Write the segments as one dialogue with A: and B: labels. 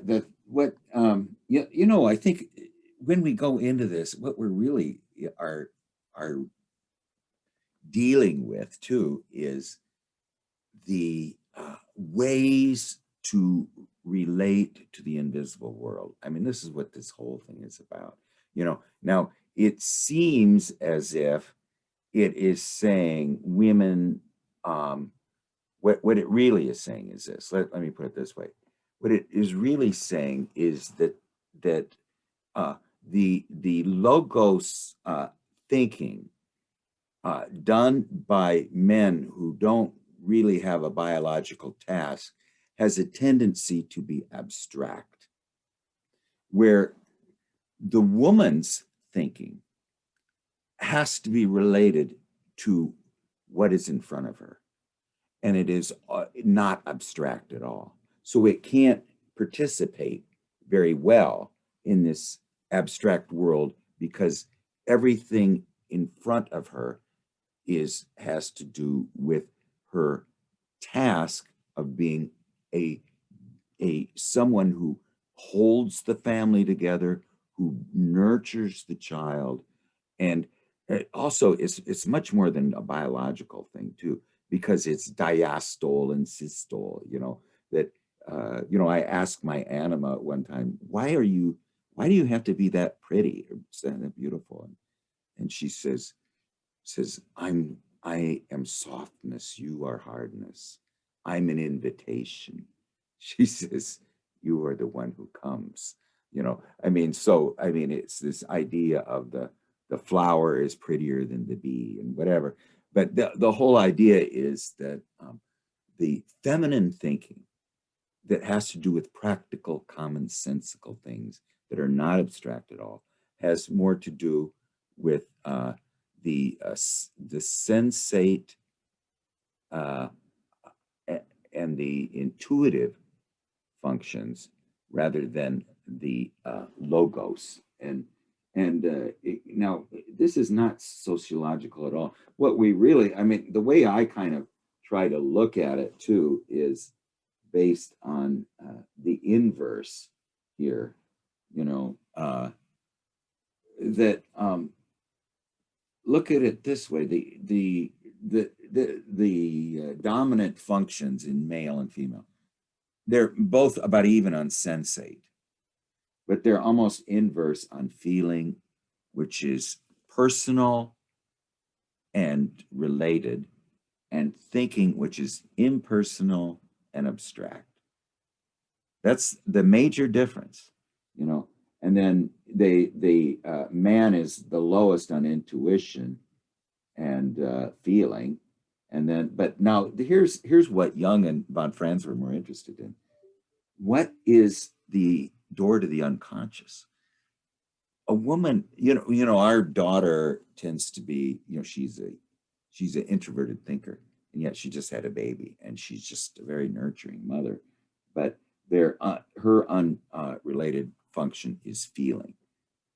A: I think when we go into this, what we're really are dealing with too is the ways to relate to the invisible world. I mean, this is what this whole thing is about. Now it seems as if it is saying women, what it really is saying is this. Let me put it this way. What it is really saying is that the logos thinking done by men who don't really have a biological task has a tendency to be abstract, where the woman's thinking has to be related to what is in front of her, and it is not abstract at all. So it can't participate very well in this abstract world because everything in front of her has to do with her task of being a someone who holds the family together, who nurtures the child, and also it's much more than a biological thing too, because it's diastole and systole. That I asked my Anima one time, why do you have to be that pretty or that beautiful? And she says, I am softness, you are hardness. I'm an invitation. She says, you are the one who comes. It's this idea of the flower is prettier than the bee and whatever. But the whole idea is that the feminine thinking that has to do with practical, commonsensical things that are not abstract at all has more to do with the sensate and the intuitive functions rather than the logos. Now this is not sociological at all. What we really, the way I kind of try to look at it too is based on the inverse here. That look at it this way: the dominant functions in male and female, they're both about even on sensate, but they're almost inverse on feeling, which is personal and related, and thinking, which is impersonal and abstract. That's the major difference. And then the man is the lowest on intuition and feeling. But now here's what Jung and von Franz were more interested in. What is the door to the unconscious? A woman, our daughter tends to be, she's an introverted thinker, and yet she just had a baby, and she's just a very nurturing mother. But her unrelated function is feeling,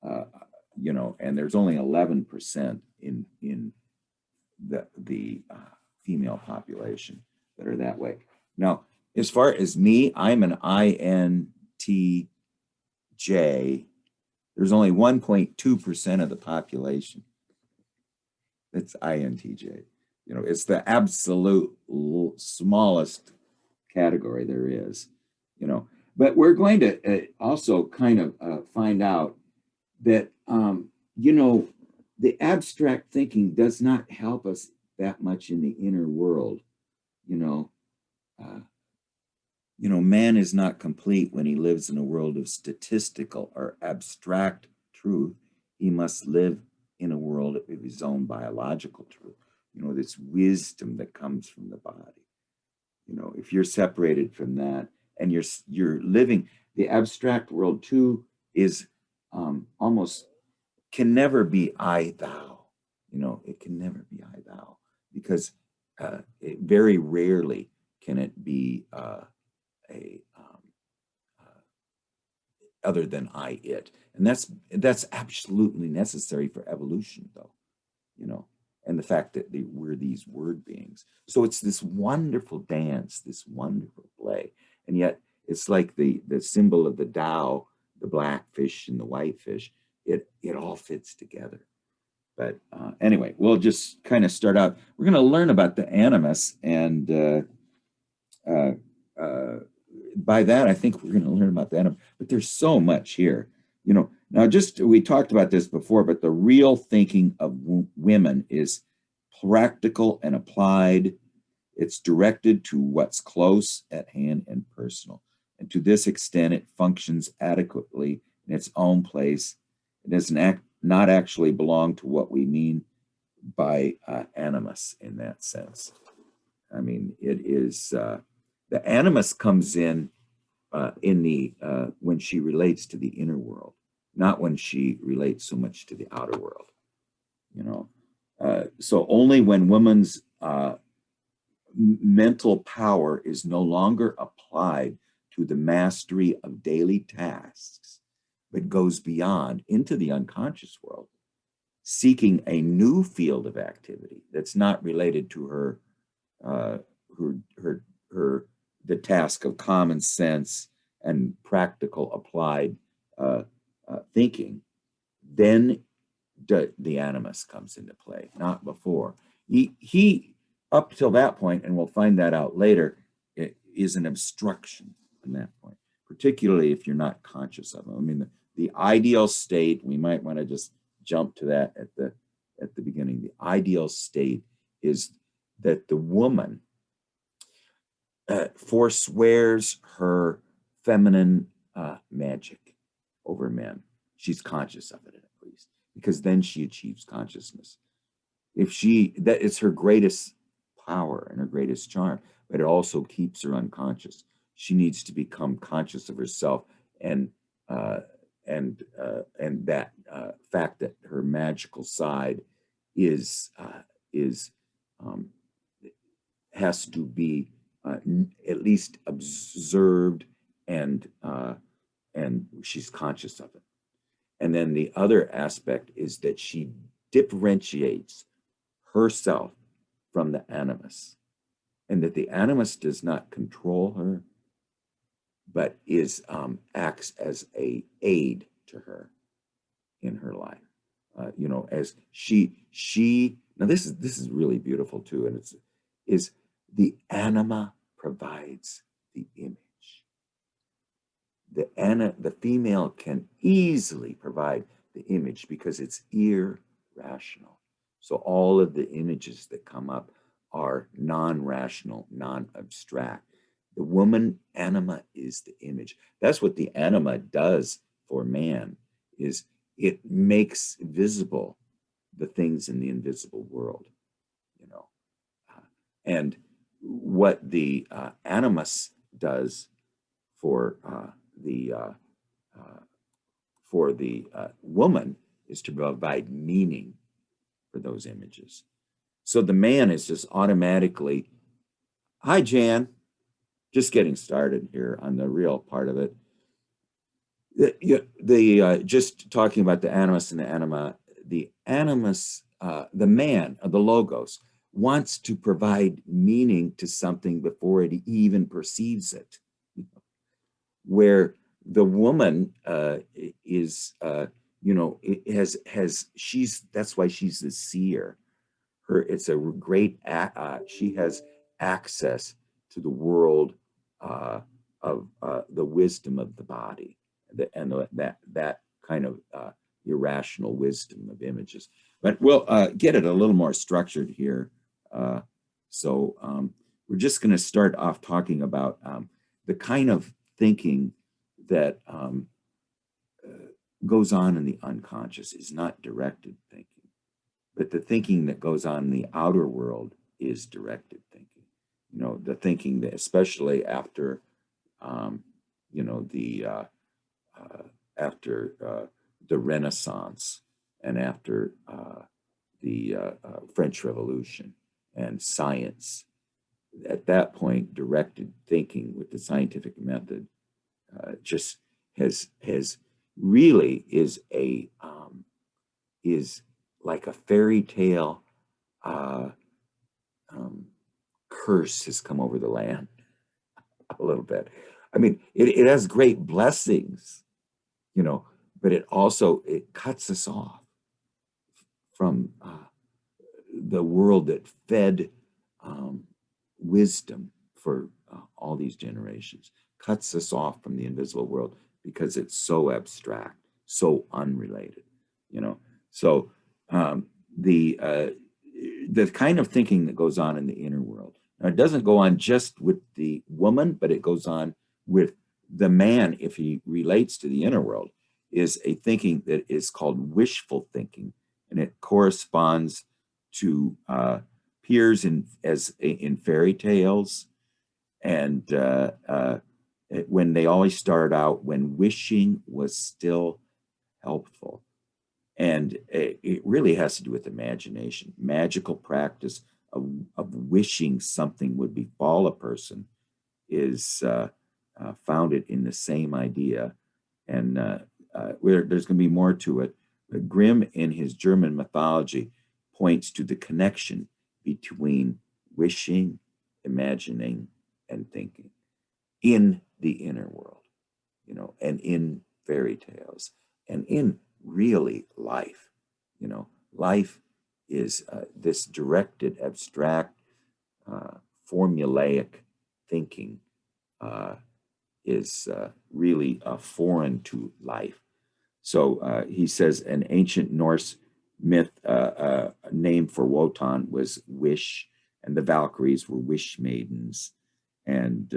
A: and there's only 11% in the female population that are that way. Now, as far as me, I'm an INTJ. There's only 1.2% of the population that's INTJ. It's the absolute smallest category there is. But we're going to also kind of find out that the abstract thinking does not help us that much in the inner world. Man is not complete when he lives in a world of statistical or abstract truth. He must live in a world of his own biological truth. This wisdom that comes from the body. If you're separated from that and you're living, the abstract world too is almost can never be I thou. It can never be I thou, because it very rarely can it be other than I it, and that's absolutely necessary for evolution, though. And the fact that we're these word beings. So it's this wonderful dance, this wonderful play, and yet it's like the symbol of the Tao, the black fish and the white fish. It all fits together. But anyway, we'll just kind of start out. We're going to learn about the animus, and uh, uh, by that, I think we're going to learn about the animus. But there's so much here, you know. Now, just we talked about this before, but the real thinking of women is practical and applied. It's directed to what's close at hand and personal, and to this extent, it functions adequately in its own place. It doesn't not actually belong to what we mean by animus in that sense. I mean, it is the animus comes in the when she relates to the inner world, not when she relates so much to the outer world. You know, so only when woman's mental power is no longer applied to the mastery of daily tasks, but goes beyond into the unconscious world, seeking a new field of activity that's not related to her, the task of common sense and practical applied thinking, then the animus comes into play, not before. He up till that point, and we'll find that out later, it is an obstruction from that point, particularly if you're not conscious of them. I mean, the ideal state, we might want to just jump to that at the beginning. The ideal state is that the woman forswears her feminine magic over men. She's conscious of it, at least, because then she achieves consciousness. That is her greatest power and her greatest charm, but it also keeps her unconscious. She needs to become conscious of herself and that fact that her magical side is has to be at least observed, and she's conscious of it. And then the other aspect is that she differentiates herself from the animus, and that the animus does not control her, but acts as a aid to her in her life. As she now this is really beautiful too, and is the anima provides the image. The female can easily provide the image because it's irrational. So all of the images that come up are non-rational, non-abstract. The woman anima is the image. That's what the anima does for man, is it makes visible the things in the invisible world, and what the animus does for the woman is to provide meaning for those images. So the man is just automatically, hi Jan, just getting started here on the real part of it. Just talking about the animus and the anima, the animus, the man, the logos, wants to provide meaning to something before it even perceives it. Where the woman is, that's why she's the seer. It's a great, she has access to the world of the wisdom of the body, and that kind of irrational wisdom of images. But we'll get it a little more structured here. So we're just going to start off talking about the kind of thinking that goes on in the unconscious is not directed thinking, but the thinking that goes on in the outer world is directed thinking. The thinking that, especially after, after the Renaissance and after the French Revolution and science, at that point, directed thinking with the scientific method just has really is like a fairy tale curse has come over the land a little bit. I mean, it has great blessings, you know, but it cuts us off from the world that fed um, wisdom for all these generations, cuts us off from the invisible world because it's so abstract, so unrelated, you know. So um, the uh, the kind of thinking that goes on in the inner world. Now, it doesn't go on just with the woman, but it goes on with the man, if he relates to the inner world, is a thinking that is called wishful thinking, and it corresponds to appears in fairy tales, and when they always start out when wishing was still helpful, and it really has to do with imagination, magical practice of wishing something would befall a person is founded in the same idea, and where there's going to be more to it. But Grimm, in his German mythology, points to the connection between wishing, imagining, and thinking in the inner world, you know, and in fairy tales, and in really life. You know, life is this directed, abstract, formulaic thinking uh, is really foreign to life. So he says an ancient Norse myth name for Wotan was Wish, and the Valkyries were wish maidens. And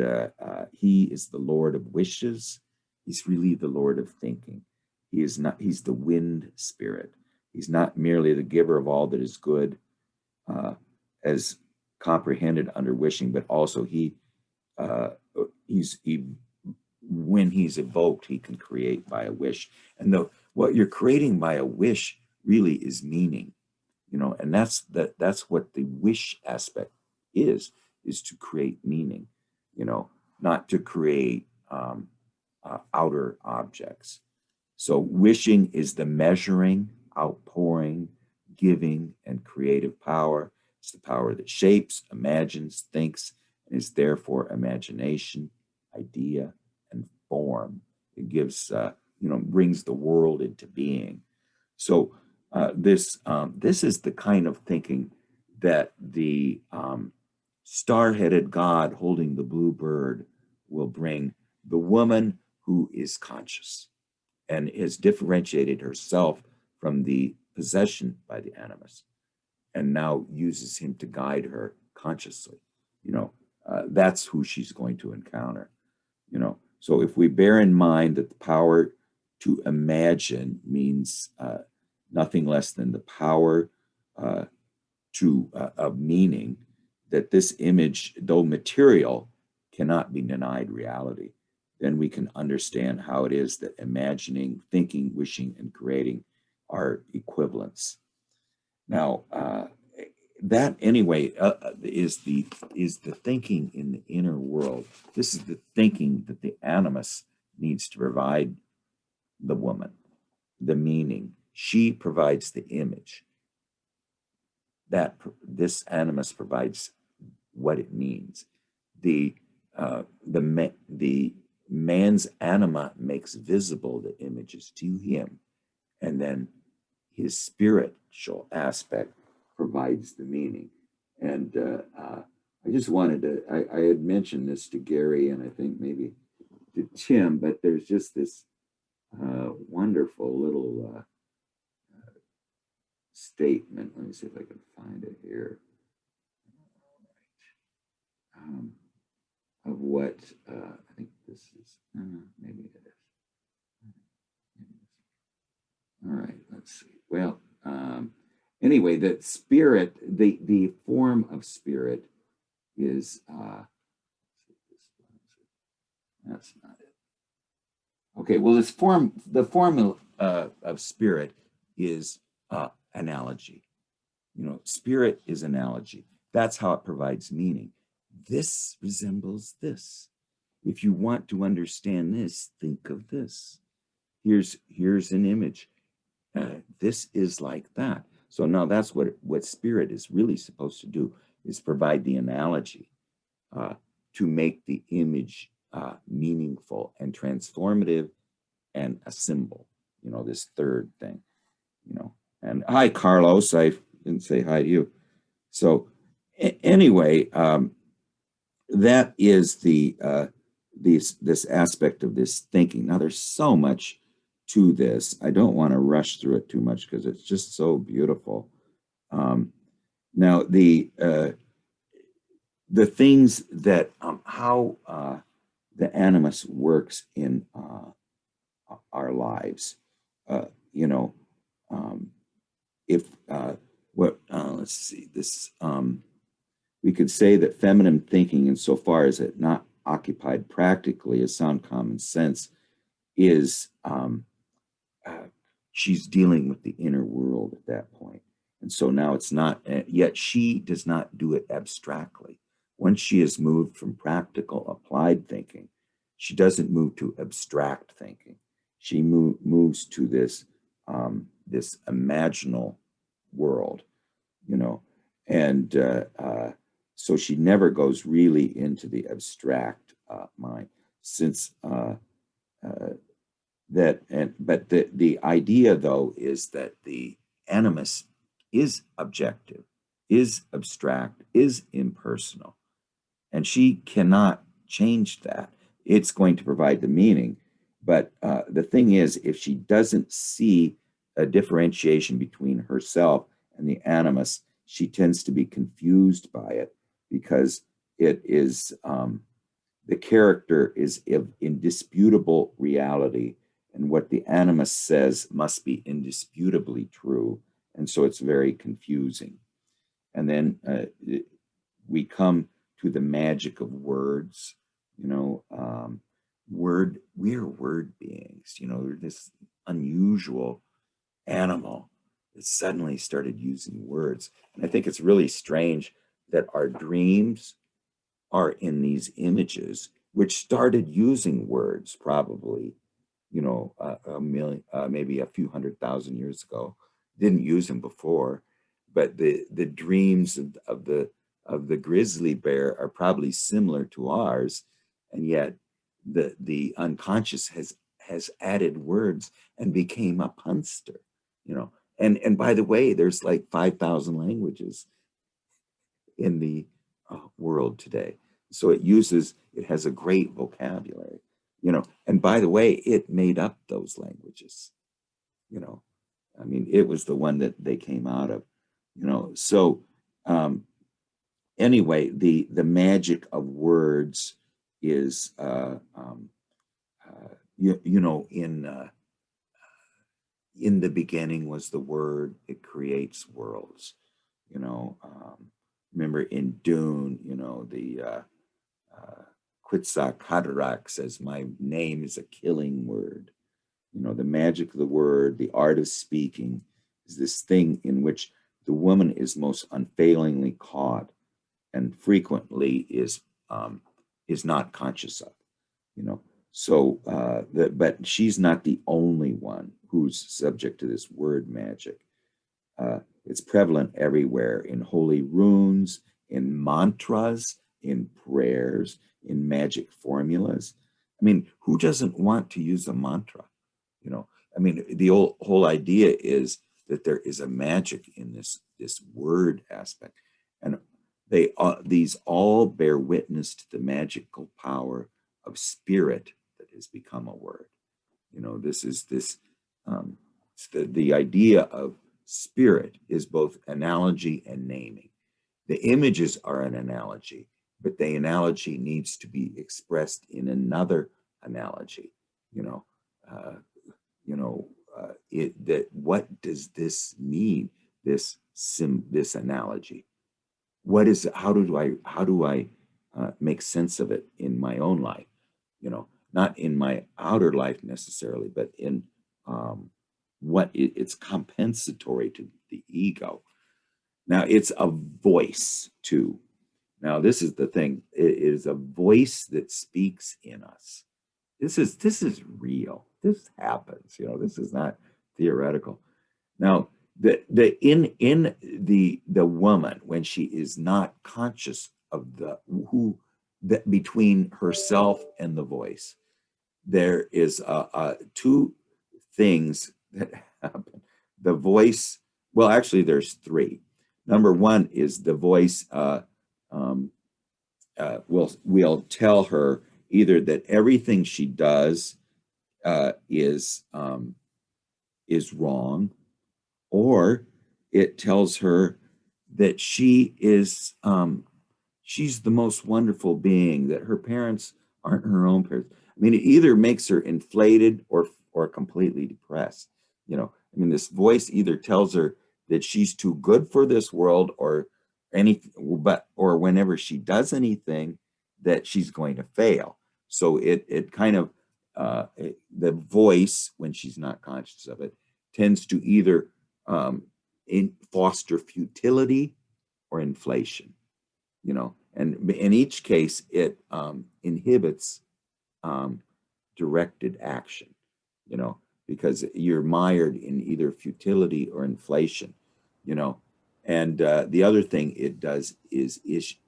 A: he is the Lord of wishes. He's really the Lord of thinking. He is not, he's the wind spirit. He's not merely the giver of all that is good, uh, as comprehended under wishing, but also uh, he when he's evoked, he can create by a wish. And what you're creating by a wish really is meaning, you know, and that's what the wish aspect is to create meaning, you know, not to create outer objects. So wishing is the measuring, outpouring, giving, and creative power. It's the power that shapes, imagines, thinks, and is therefore imagination, idea, and form. It gives, brings the world into being. So this is the kind of thinking that the star-headed God holding the blue bird will bring the woman who is conscious and has differentiated herself from the possession by the animus, and now uses him to guide her consciously. You know, that's who she's going to encounter. You know, so if we bear in mind that the power to imagine means nothing less than the power of meaning, that this image, though material, cannot be denied reality, then we can understand how it is that imagining, thinking, wishing, and creating are equivalents. Now, that anyway is the thinking in the inner world. This is the thinking that the animus needs to provide the woman, the meaning. She provides the image. That this animus provides what it means. The man's anima makes visible the images to him, and then his spiritual aspect provides the meaning. And I just wanted to, I had mentioned this to Gary and I think maybe to Tim, but there's just this wonderful little statement. Let me see if I can find it here. Of what I think this is, maybe it is. All right, let's see. Well, anyway, the spirit, the form of spirit is, that's not it. Okay, well, the form of spirit is analogy. You know, spirit is analogy. That's how it provides meaning. This resembles this. If you want to understand this, think of this. Here's an image. This is like that. So now that's what spirit is really supposed to do, is provide the analogy to make the image meaningful and transformative and a symbol, this third thing, And hi, Carlos. I didn't say hi to you. So anyway, that is this aspect of this thinking. Now, there's so much to this. I don't want to rush through it too much because it's just so beautiful. Now, the things that how the animus works in our lives, you know, if let's see this. We could say that feminine thinking, insofar as it not occupied practically as sound common sense, is she's dealing with the inner world at that point. And so now it's not, yet she does not do it abstractly. Once she has moved from practical applied thinking, she doesn't move to abstract thinking. She moves to this imaginal world, and so she never goes really into the abstract mind, since but the idea, though, is that the animus is objective, is abstract, is impersonal, and she cannot change that. It's going to provide the meaning, but the thing is, if she doesn't see a differentiation between herself and the animus, she tends to be confused by it, because it is the character is of indisputable reality, and what the animus says must be indisputably true, and so it's very confusing. And then we come to the magic of words. We're word beings. We're this unusual animal that suddenly started using words. And I think it's really strange that our dreams are in these images, which started using words probably, a million, maybe a few 100,000 years ago. Didn't use them before, but the dreams of the grizzly bear are probably similar to ours, and yet the unconscious has added words and became a punster, And by the way, there's like 5,000 languages in the world today. So it has a great vocabulary, and by the way, it made up those languages, I mean, it was the one that they came out of, So anyway, the magic of words is, in the beginning was the word, it creates worlds, remember in Dune, the Quetzalcoatl Haderach says, my name is a killing word. The magic of the word, the art of speaking, is this thing in which the woman is most unfailingly caught and frequently is not conscious of, So, but she's not the only one who's subject to this word magic. It's prevalent everywhere, in holy runes, in mantras, in prayers, in magic formulas. I mean, who doesn't want to use a mantra? I mean, the whole idea is that there is a magic in this word aspect, and these all bear witness to the magical power of spirit that has become a word. This is the idea of spirit is both analogy and naming. The images are an analogy, but the analogy needs to be expressed in another analogy. What does this mean? This analogy. What is? How do I make sense of it in my own life? Not in my outer life necessarily, but in what it's compensatory to the ego. Now, it's a voice too. Now, this is the thing. It is a voice that speaks in us. This is real. This happens. This is not theoretical. Now, in the woman, when she is not conscious of who that between herself and the voice. There is two things that happen. The voice, well, actually, there's three. Number one is the voice um, will tell her either that everything she does is wrong, or it tells her that she's the most wonderful being, that her parents aren't her own parents. I mean, it either makes her inflated or completely depressed. You know, I mean, this voice either tells her that she's too good for this world, or or whenever she does anything, that she's going to fail. So it kind of the voice, when she's not conscious of it, tends to either foster futility or inflation. You know, and in each case, it inhibits directed action. You know, because you're mired in either futility or inflation. You know, and the other thing it does is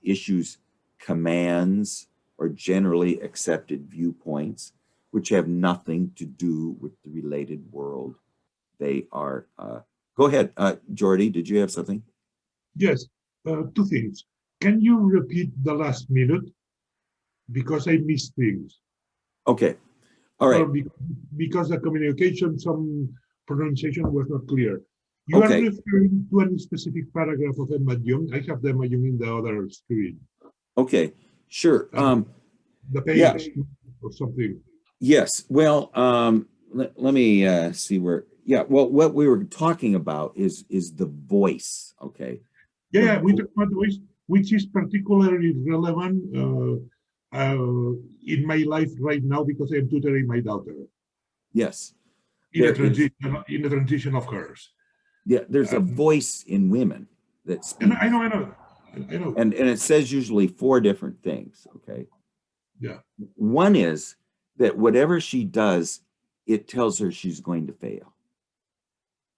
A: issues commands or generally accepted viewpoints, which have nothing to do with the related world. They are. Go ahead, Jordy. Did you have something?
B: Yes, two things. Can you repeat the last minute? Because I missed things.
A: Okay. All
B: Well,
A: right.
B: because the communication, some pronunciation was not clear. You are
A: Okay.
B: referring to a specific paragraph of Emma Jung. I have the Emma Jung in the other screen.
A: Okay. Sure.
B: The
A: Yeah.
B: page or something.
A: Yes. Well, let me see where. Yeah. Well, what we were talking about is the voice. Okay.
B: Yeah, we talk about the voice, which is particularly relevant in my life right now because I'm tutoring my daughter.
A: Yes.
B: In a
A: There is.
B: transition of hers.
A: Yeah. There's a voice in women that
B: And
A: speaks.
B: I know.
A: And it says usually four different things. Okay.
B: Yeah.
A: One is that whatever she does, it tells her she's going to fail.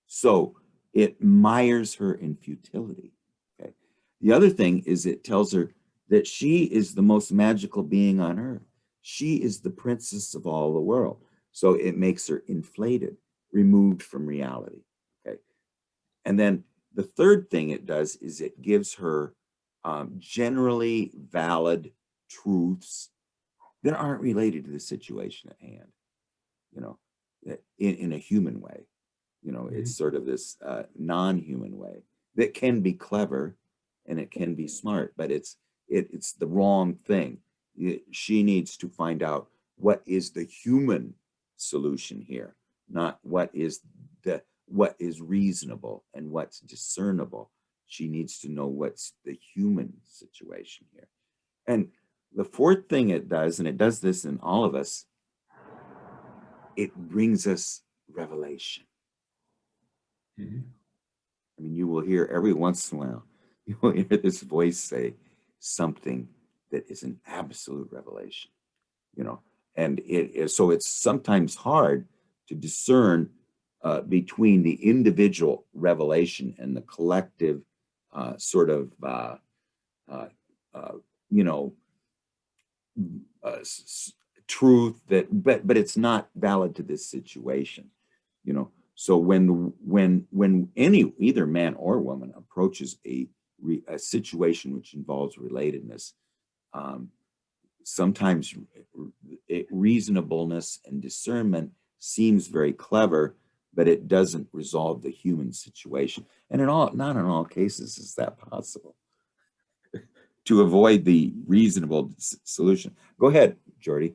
A: So it mires her in futility. Okay. The other thing is it tells her that she is the most magical being on earth. She is the princess of all the world. So it makes her inflated, removed from reality. Okay. And then the third thing it does is it gives her generally valid truths that aren't related to the situation at hand, you know, in a human way. You know, it's sort of this non-human way that can be clever and it can be smart, but it's the wrong thing. She needs to find out what is the human solution here, not what is reasonable and what's discernible. She needs to know what's the human situation here. And the fourth thing it does, and it does this in all of us, it brings us revelation. I mean, you will hear every once in a while, you will hear this voice say something that is an absolute revelation, you know, and it is, so it's sometimes hard to discern between the individual revelation and the collective sort of, you know, truth that, but it's not valid to this situation, you know. So when any either man or woman approaches a situation which involves relatedness, sometimes reasonableness and discernment seems very clever, but it doesn't resolve the human situation. And not in all cases is that possible to avoid the reasonable solution. Go ahead, Jordy.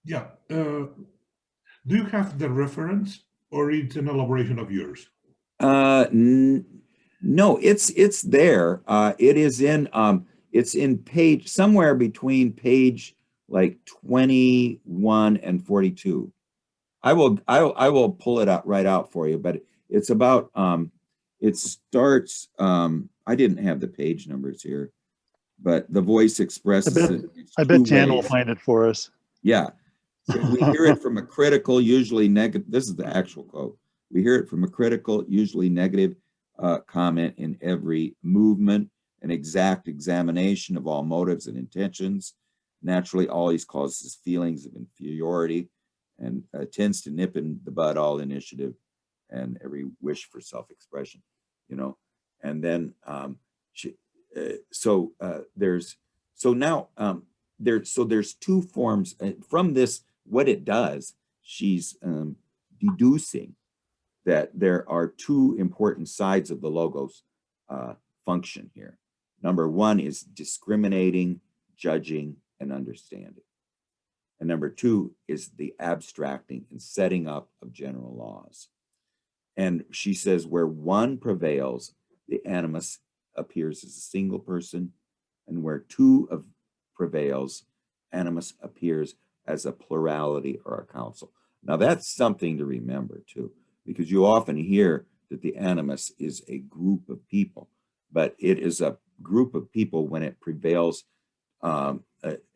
B: Yeah. Do you have the reference or it's an elaboration of yours?
A: No, it's there. It's in page somewhere between page like 21 and 42. I will pull it out right out for you, but it's about it starts I didn't have the page numbers here, but the voice expresses it.
C: I bet Jan will find it for us.
A: Yeah. We hear it from a critical, usually negative. This is the actual quote. We hear it from a critical, usually negative comment in every movement. an exact examination of all motives and intentions, naturally always causes feelings of inferiority and tends to nip in the bud all initiative and every wish for self-expression, you know. And then there's two forms from this. What it does, she's deducing that there are two important sides of the logos function here. Number one is discriminating, judging, and understanding. And number two is the abstracting and setting up of general laws. And she says where one prevails, the animus appears as a single person, and where two prevails, animus appears as a plurality or a council. Now that's something to remember too, because you often hear that the animus is a group of people, but it is a group of people when it prevails,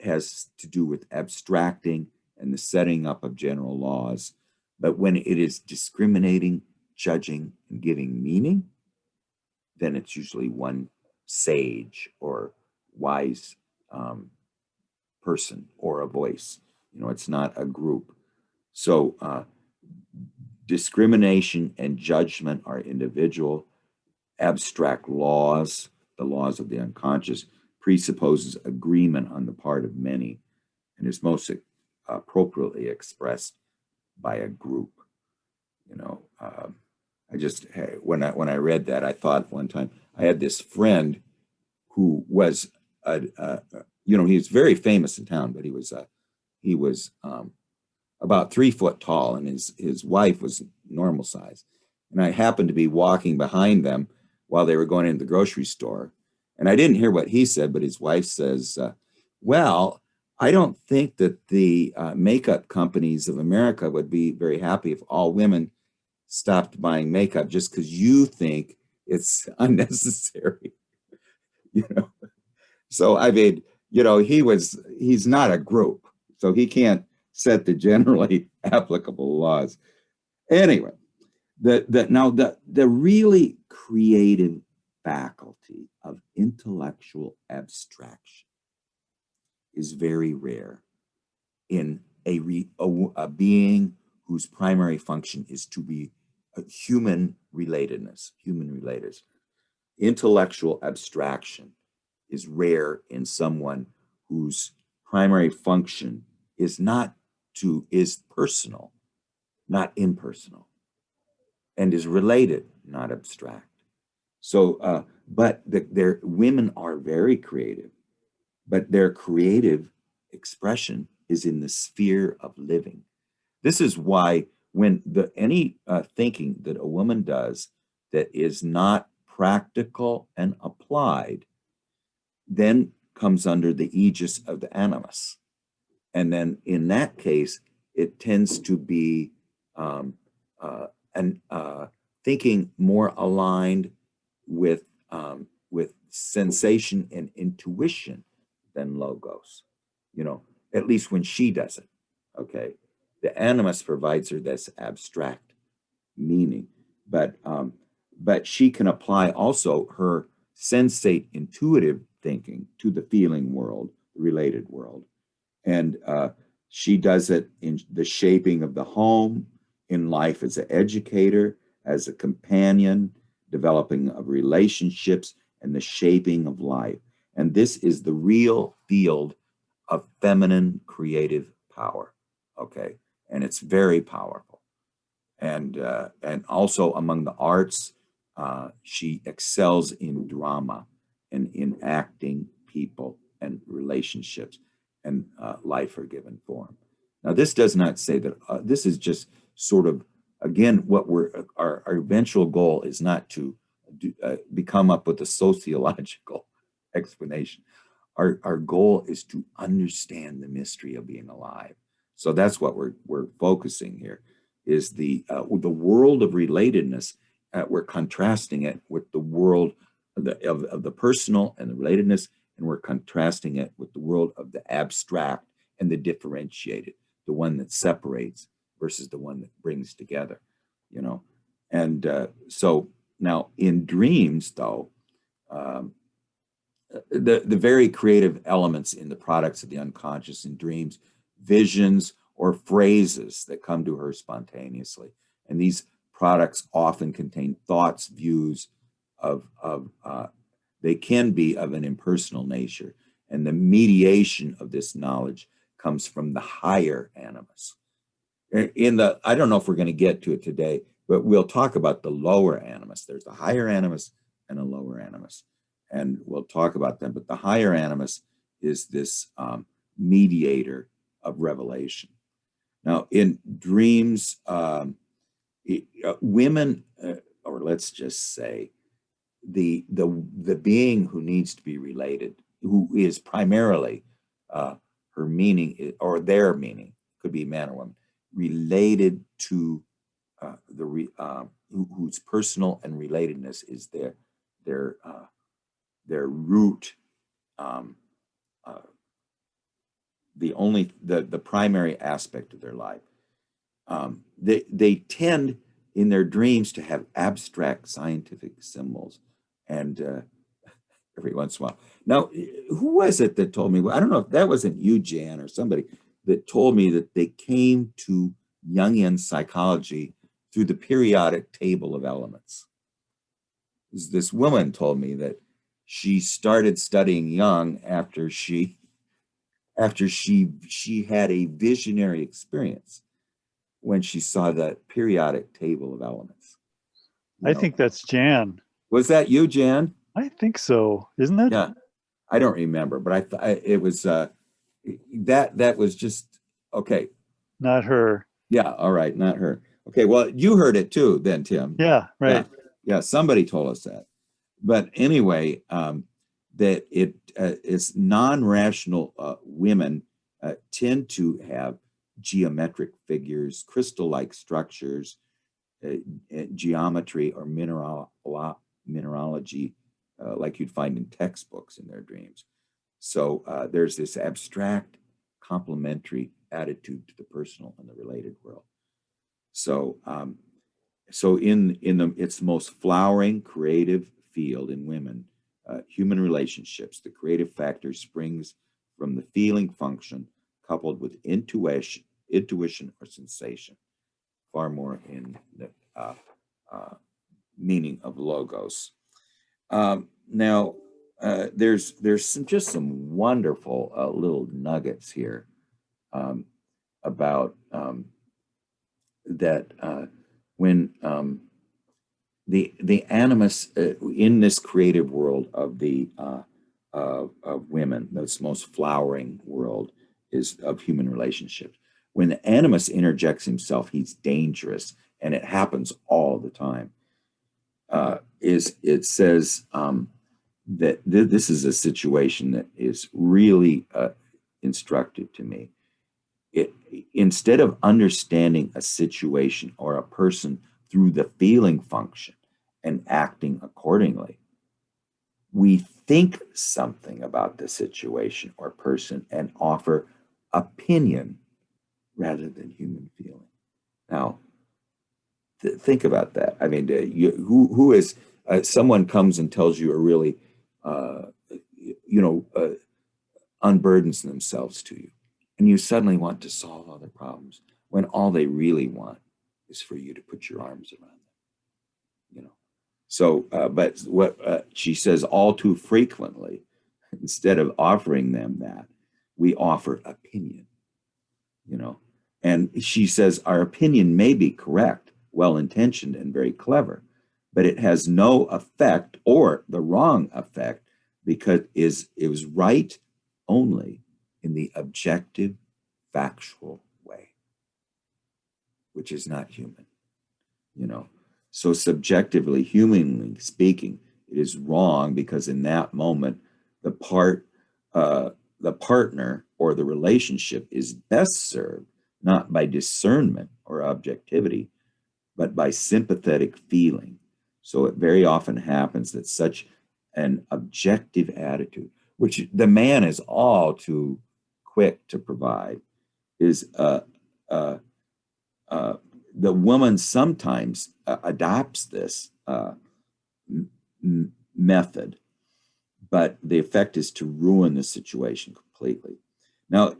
A: has to do with abstracting and the setting up of general laws. But when it is discriminating, judging, and giving meaning, then it's usually one sage or wise person or a voice. You know, it's not a group. So discrimination and judgment are individual. Abstract laws, the laws of the unconscious, presupposes agreement on the part of many and is most appropriately expressed by a group. You know, when I read that, I thought one time I had this friend who was he was very famous in town, but he was about 3 foot tall, and his wife was normal size. And I happened to be walking behind them while they were going into the grocery store, and I didn't hear what he said, but his wife says, "Well, I don't think that the makeup companies of America would be very happy if all women stopped buying makeup just because you think it's unnecessary." You know, so I mean, you know, he's not a group, so he can't set the generally applicable laws. Anyway, the really creative faculty of intellectual abstraction is very rare in a being whose primary function is to be a human relatedness. Intellectual abstraction is rare in someone whose primary function is personal, not impersonal, and is related, not abstract. So, but their women are very creative, but their creative expression is in the sphere of living. This is why when any thinking that a woman does that is not practical and applied, then comes under the aegis of the animus. And then in that case, it tends to be thinking more aligned with sensation and intuition than logos, you know, at least when she does it, okay? The animus provides her this abstract meaning, but she can apply also her sensate intuitive thinking to the feeling world, the related world. And she does it in the shaping of the home, in life as an educator, as a companion, developing of relationships, and the shaping of life. And this is the real field of feminine creative power, okay? And it's very powerful. And also among the arts, she excels in drama and in acting people and relationships and life are given form. Now, this does not say that, this is just sort of, again, what our eventual goal is not to come up with a sociological explanation. Our goal is to understand the mystery of being alive. So that's what we're focusing here, is the world of relatedness. We're contrasting it with the world of the personal and the relatedness, and we're contrasting it with the world of the abstract and the differentiated, the one that separates versus the one that brings together, you know. And so now in dreams, though, the very creative elements in the products of the unconscious in dreams, visions or phrases that come to her spontaneously. And these products often contain thoughts, views they can be of an impersonal nature. And the mediation of this knowledge comes from the higher animus. I don't know if we're going to get to it today, but we'll talk about the lower animus. There's a higher animus and a lower animus, and we'll talk about them. But the higher animus is this mediator of revelation. Now, in dreams, women, or let's just say, the being who needs to be related, who is primarily her meaning or their meaning, could be man or woman, related to whose personal and relatedness is their root, the primary aspect of their life. They tend in their dreams to have abstract scientific symbols, and every once in a while. Now, who was it that told me? I don't know if that wasn't you, Jan, or somebody that told me that they came to Jungian psychology through the periodic table of elements. This woman told me that she started studying Jung after she had a visionary experience when she saw the periodic table of elements.
C: I think that's Jan.
A: Was that you, Jan?
C: I think so. Isn't it?
A: Yeah, I don't remember, but it was that was just okay.
C: Not her.
A: Yeah, all right, not her. Okay, well, you heard it too, then, Tim.
C: Yeah, right.
A: Yeah, somebody told us that. But anyway, that it's non-rational women tend to have geometric figures, crystal-like structures, geometry or mineralogy, like you'd find in textbooks in their dreams. So there's this abstract, complementary attitude to the personal and the related world. So, in its most flowering creative field in women, human relationships, the creative factor springs from the feeling function coupled with intuition or sensation, far more in the meaning of logos. Now, there's just some wonderful little nuggets here about that when the animus in this creative world of the of women, this most flowering world is of human relationships. When the animus interjects himself, he's dangerous, and it happens all the time. It says that this is a situation that is really instructive to me. Instead of understanding a situation or a person through the feeling function and acting accordingly, we think something about the situation or person and offer opinion rather than human feeling. Now, think about that. I mean, who is someone comes and tells you a really, unburdens themselves to you, and you suddenly want to solve all their problems when all they really want is for you to put your arms around them. So, but what she says, all too frequently, instead of offering them that, we offer opinion. And she says our opinion may be correct, well-intentioned, and very clever, but it has no effect or the wrong effect because it was right only in the objective, factual way, which is not human. So subjectively, humanly speaking, it is wrong because in that moment, the partner or the relationship is best served not by discernment or objectivity, but by sympathetic feeling. So it very often happens that such an objective attitude, which the man is all too quick to provide, is the woman sometimes adopts this method, but the effect is to ruin the situation completely. Now,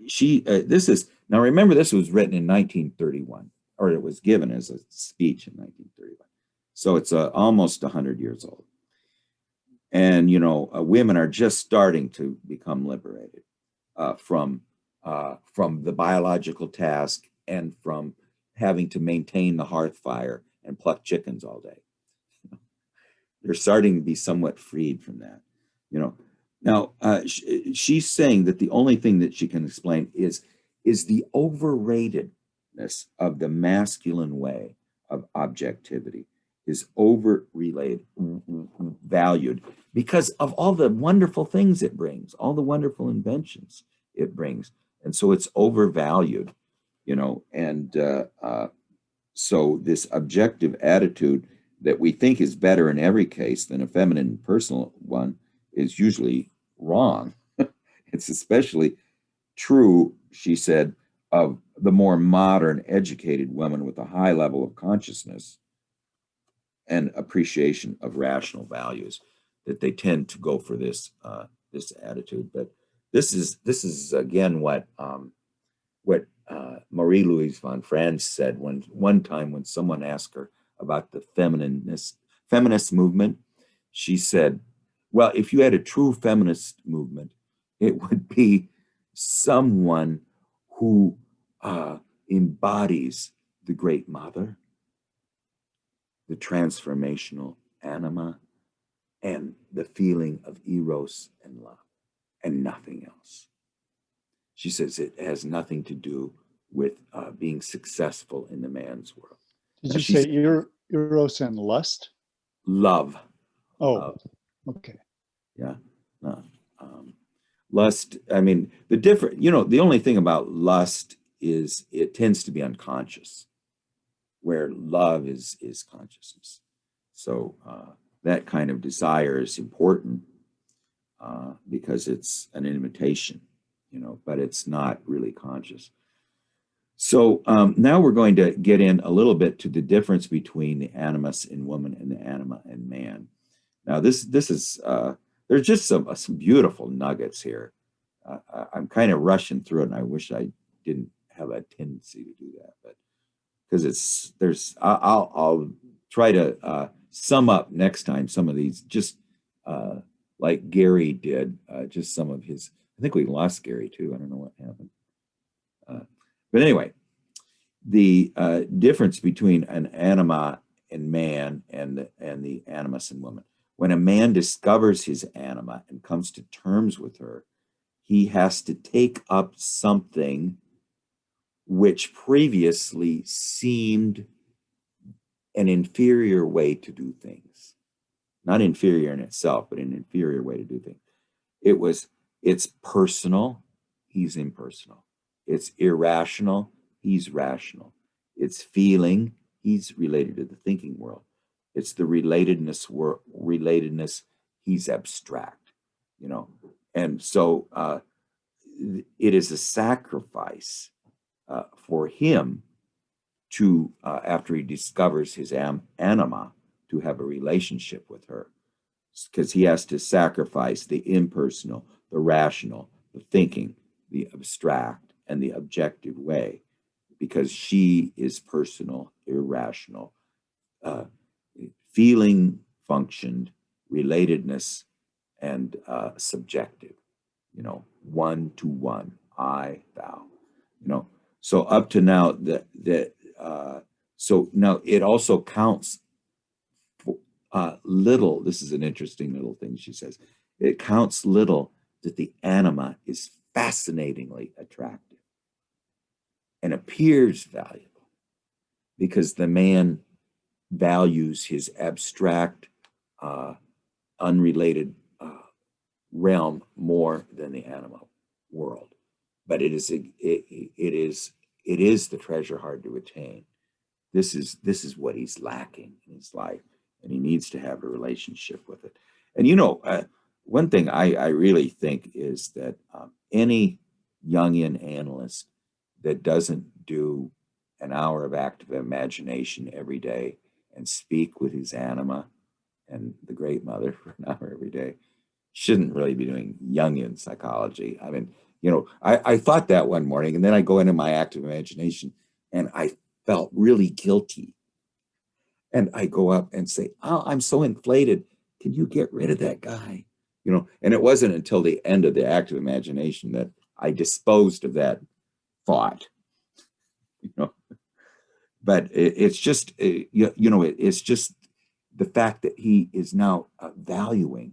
A: now remember, this was written in 1931, or it was given as a speech in 1931. So it's almost 100 years old. And, women are just starting to become liberated from the biological task and from having to maintain the hearth fire and pluck chickens all day. They're starting to be somewhat freed from that. Now she's saying that the only thing that she can explain is the overratedness of the masculine way of objectivity is valued because of all the wonderful things it brings, all the wonderful inventions it brings. And so it's overvalued, and so this objective attitude that we think is better in every case than a feminine personal one is usually wrong. It's especially true, she said, of the more modern, educated women with a high level of consciousness and appreciation of rational values, that they tend to go for this attitude. But this is again what Marie-Louise von Franz said one time when someone asked her about the feminist movement. She said, well, if you had a true feminist movement, it would be someone who embodies the Great Mother, the transformational Anima, and the feeling of eros and love, and nothing else. She says it has nothing to do with being successful in the man's world.
C: Did you say eros and lust?
A: Love.
C: Oh, okay.
A: Yeah. Lust, I mean, the only thing about lust is it tends to be unconscious, where love is consciousness. So that kind of desire is important because it's an imitation, but it's not really conscious. So now we're going to get in a little bit to the difference between the animus in woman and the anima in man. Now this is there's just some beautiful nuggets here. I'm kind of rushing through it, and I wish I didn't have a tendency to do that, but because I'll try to sum up next time some of these, just like Gary did, just some of his. I think we lost Gary too. I don't know what happened. But anyway, the difference between an anima in man and the animus in woman. When a man discovers his anima and comes to terms with her, he has to take up something which previously seemed an inferior way to do things. Not inferior in itself, but an inferior way to do things. It's personal, he's impersonal. It's irrational, he's rational. It's feeling, he's related to the thinking world. It's the relatedness, he's abstract, And so it is a sacrifice for him to, after he discovers his anima, to have a relationship with her, because he has to sacrifice the impersonal, the rational, the thinking, the abstract, and the objective way, because she is personal, irrational, feeling functioned, relatedness, and subjective, one to one, I, thou, So up to now, so now it also counts little. This is an interesting little thing she says. It counts little that the anima is fascinatingly attractive and appears valuable because the man values his abstract, unrelated realm more than the animal world. But it is the treasure hard to attain. This is what he's lacking in his life, and he needs to have a relationship with it. And one thing I really think is that any Jungian analyst that doesn't do an hour of active imagination every day and speak with his anima and the Great Mother for an hour every day shouldn't really be doing Jungian psychology. I mean, I thought that one morning, and then I go into my active imagination and I felt really guilty. And I go up and say, "Oh, I'm so inflated. Can you get rid of that guy?" And it wasn't until the end of the active imagination that I disposed of that thought. you know, but it's just, it's just the fact that he is now valuing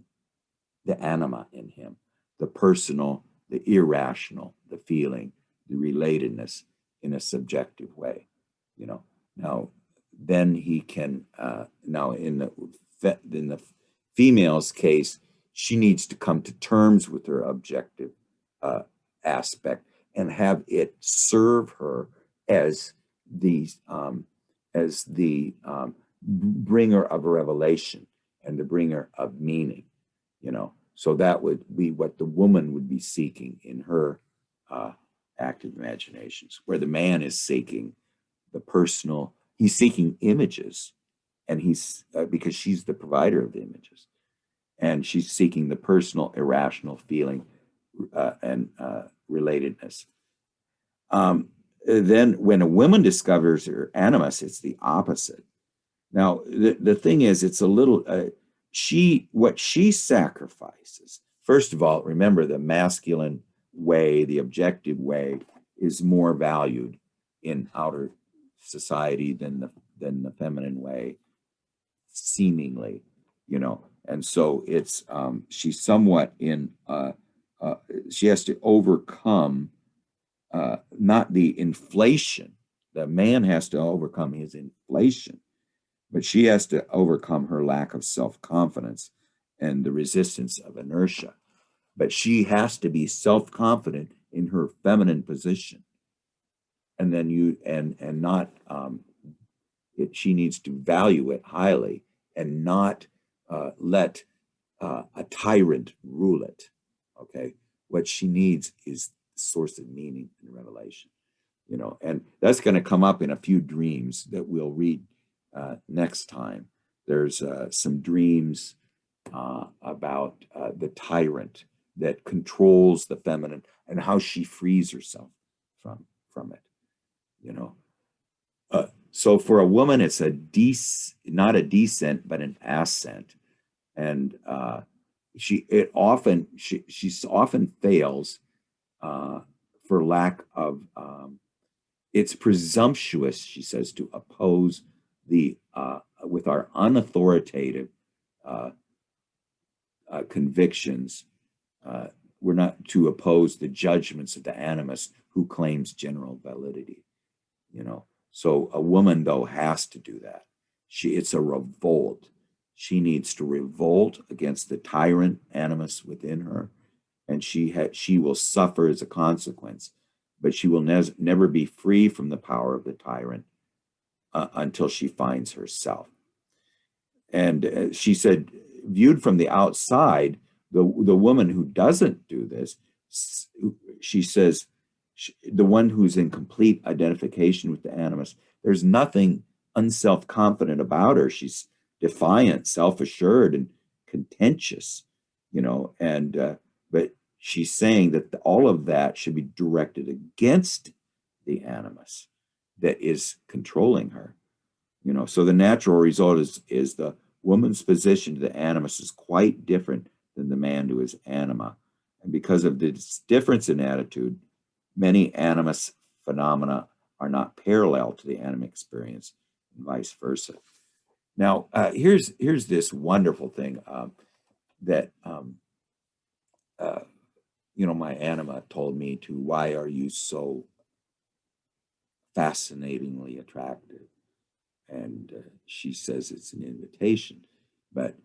A: the anima in him, the personal, the irrational, the feeling, the relatedness in a subjective way. Now then he can now in the female's case, she needs to come to terms with her objective aspect and have it serve her as the bringer of revelation and the bringer of meaning. So that would be what the woman would be seeking in her active imaginations, where the man is seeking the personal. He's seeking images, and he's because she's the provider of the images, and she's seeking the personal, irrational feeling and relatedness. Then, when a woman discovers her animus, it's the opposite. Now, the thing is, it's a little. What she sacrifices. First of all, remember the masculine way, the objective way, is more valued in outer society than the feminine way, seemingly, and so it's she's somewhat in she has to overcome not the inflation. The man has to overcome his inflation, but she has to overcome her lack of self-confidence and the resistance of inertia. But she has to be self-confident in her feminine position, and then not she needs to value it highly and not let a tyrant rule it. Okay, what she needs is the source of meaning and revelation. And that's going to come up in a few dreams that we'll read next time. There's some dreams about the tyrant that controls the feminine and how she frees herself from it. So for a woman, it's not a descent, but an ascent, and she often fails for lack of. It's presumptuous, she says, to oppose with our unauthoritative convictions. We're not to oppose the judgments of the animus who claims general validity. So a woman, though, has to do that. It's a revolt. She needs to revolt against the tyrant animus within her, and she will suffer as a consequence, but she will never be free from the power of the tyrant until she finds herself. And she said, viewed from the outside, the woman who doesn't do this, she says, the one who's in complete identification with the animus, there's nothing unself-confident about her. She's defiant, self-assured, and contentious, but she's saying that all of that should be directed against the animus that is controlling her. So the natural result is the woman's position to the animus is quite different than the man to his anima. And because of this difference in attitude, many animus phenomena are not parallel to the anima experience, and vice versa. Now, here's this wonderful thing that my anima told me to. Why are you so fascinatingly attractive? And she says it's an invitation, but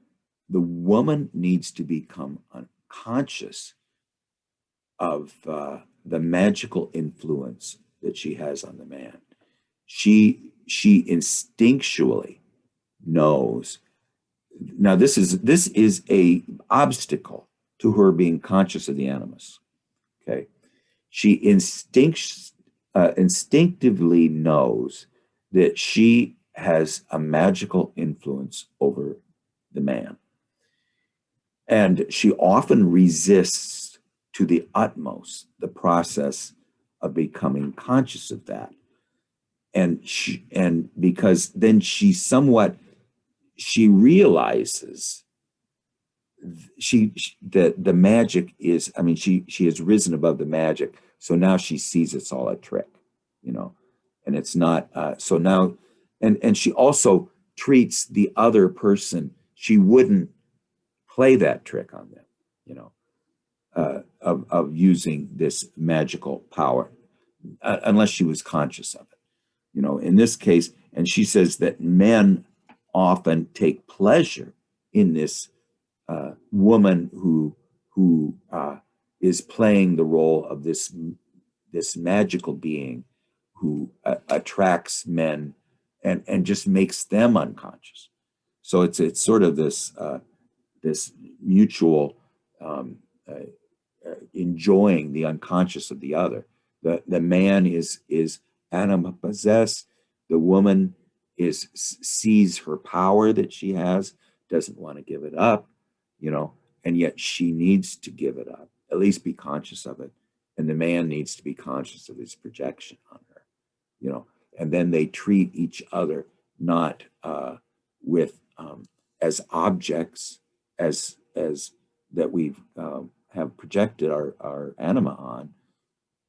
A: the woman needs to become unconscious of the magical influence that she has on the man. She instinctually knows. Now, this is a obstacle to her being conscious of the animus. Okay, she instinctively knows that she has a magical influence over the man. And she often resists to the utmost the process of becoming conscious of that. And because then she realizes that the magic is, I mean, she has risen above the magic. So now she sees it's all a trick, you know, and it's not, so now, and she also treats the other person, she wouldn't play that trick on them, you know, of using this magical power, unless she was conscious of it, you know, in this case. And she says that men often take pleasure in this woman who is playing the role of this magical being who attracts men and just makes them unconscious. So it's sort of this mutual enjoying the unconscious of the other. The man is anima possessed. The woman sees her power that she has, doesn't want to give it up, you know, and yet she needs to give it up, at least be conscious of it. And the man needs to be conscious of his projection on her, you know, and then they treat each other not with as objects as that we've have projected our anima on,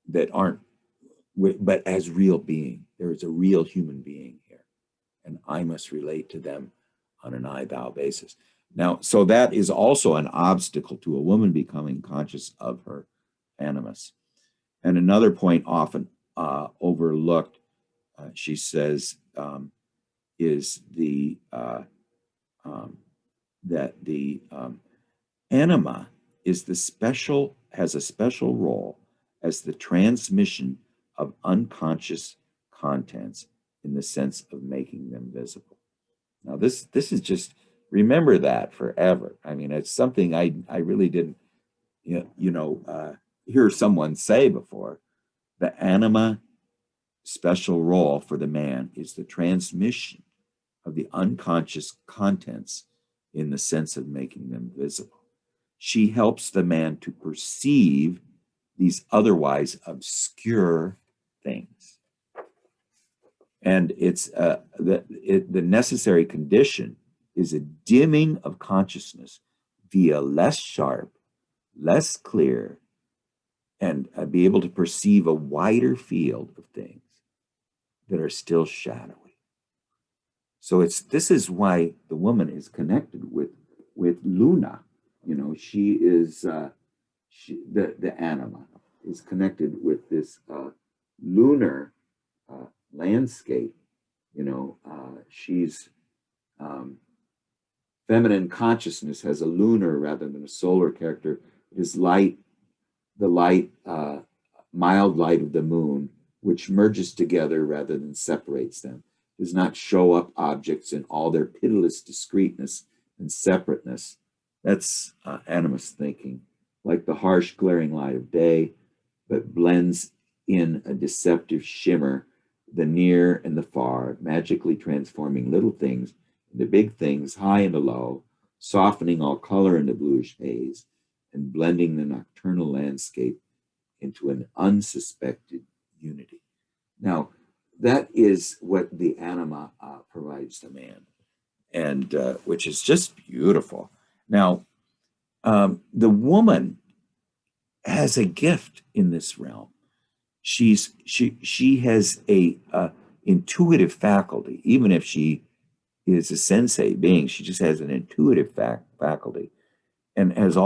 A: that aren't, but as real being. There is a real human being here, and I must relate to them on an I-thou basis. Now, so that is also an obstacle to a woman becoming conscious of her animus. And another point often overlooked, she says, is that the anima has a special role as the transmission of unconscious contents in the sense of making them visible. Now, this is just, remember that forever. I mean, it's something I really didn't hear someone say before. The anima special role for the man is the transmission of the unconscious contents in the sense of making them visible. She helps the man to perceive these otherwise obscure things. And it's the necessary condition is a dimming of consciousness via less sharp, less clear, and be able to perceive a wider field of things that are still shadowy. So this is why the woman is connected with Luna. You know, she is the anima is connected with this lunar landscape. You know, she's feminine consciousness has a lunar rather than a solar character. Is light, the light, mild light of the moon, which merges together rather than separates them, does not show up objects in all their pitiless discreteness and separateness. That's animus thinking, like the harsh glaring light of day, but blends in a deceptive shimmer the near and the far, magically transforming little things into big things, high and low, softening all color into bluish haze, and blending the nocturnal landscape into an unsuspected unity. Now, that is what the anima provides the man, and which is just beautiful. Now, the woman has a gift in this realm. She has a intuitive faculty, even if she is a sensei being. She just has an intuitive faculty, and it's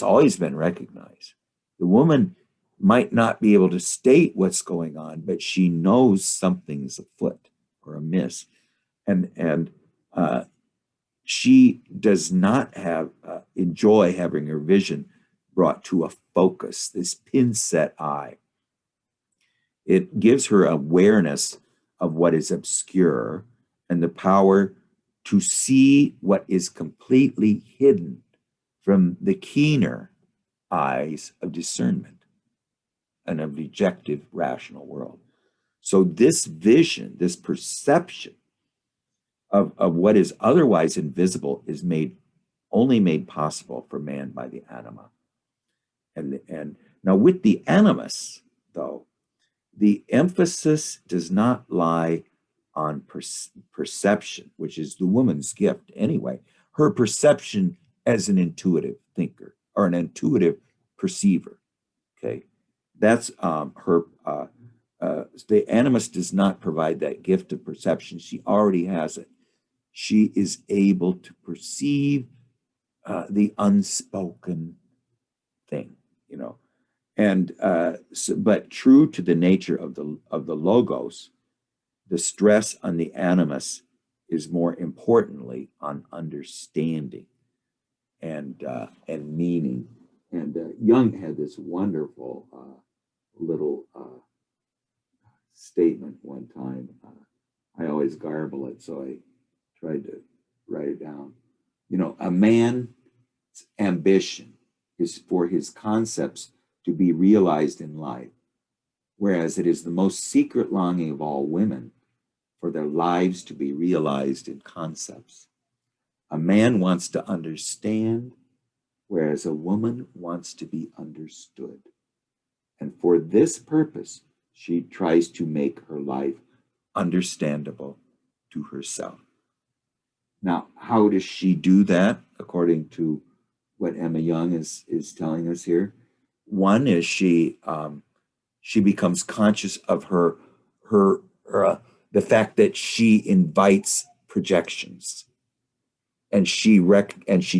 A: always been recognized. The woman might not be able to state what's going on, but she knows something's afoot or amiss, and she does not enjoy having her vision brought to a focus, this pin set eye. It gives her awareness of what is obscure and the power to see what is completely hidden from the keener eyes of discernment and of the objective rational world. So this vision, this perception of what is otherwise invisible is made only made possible for man by the anima. And now with the animus, though, the emphasis does not lie on perception, which is the woman's gift anyway. Her perception as an intuitive thinker or an intuitive perceiver. Okay, that's her. The animus does not provide that gift of perception. She already has it. She is able to perceive the unspoken thing, you know. And but true to the nature of the logos, the stress on the animus is more importantly on understanding and meaning. And Jung had this wonderful little statement one time. I always garble it, so I tried to write it down. You know, a man's ambition is for his concepts to be realized in life, whereas it is the most secret longing of all women for their lives to be realized in concepts. A man wants to understand, whereas a woman wants to be understood. And for this purpose, she tries to make her life understandable to herself. Now, how does she do that, according to what Emma Jung is telling us here? One is she becomes conscious of the fact that she invites projections, and she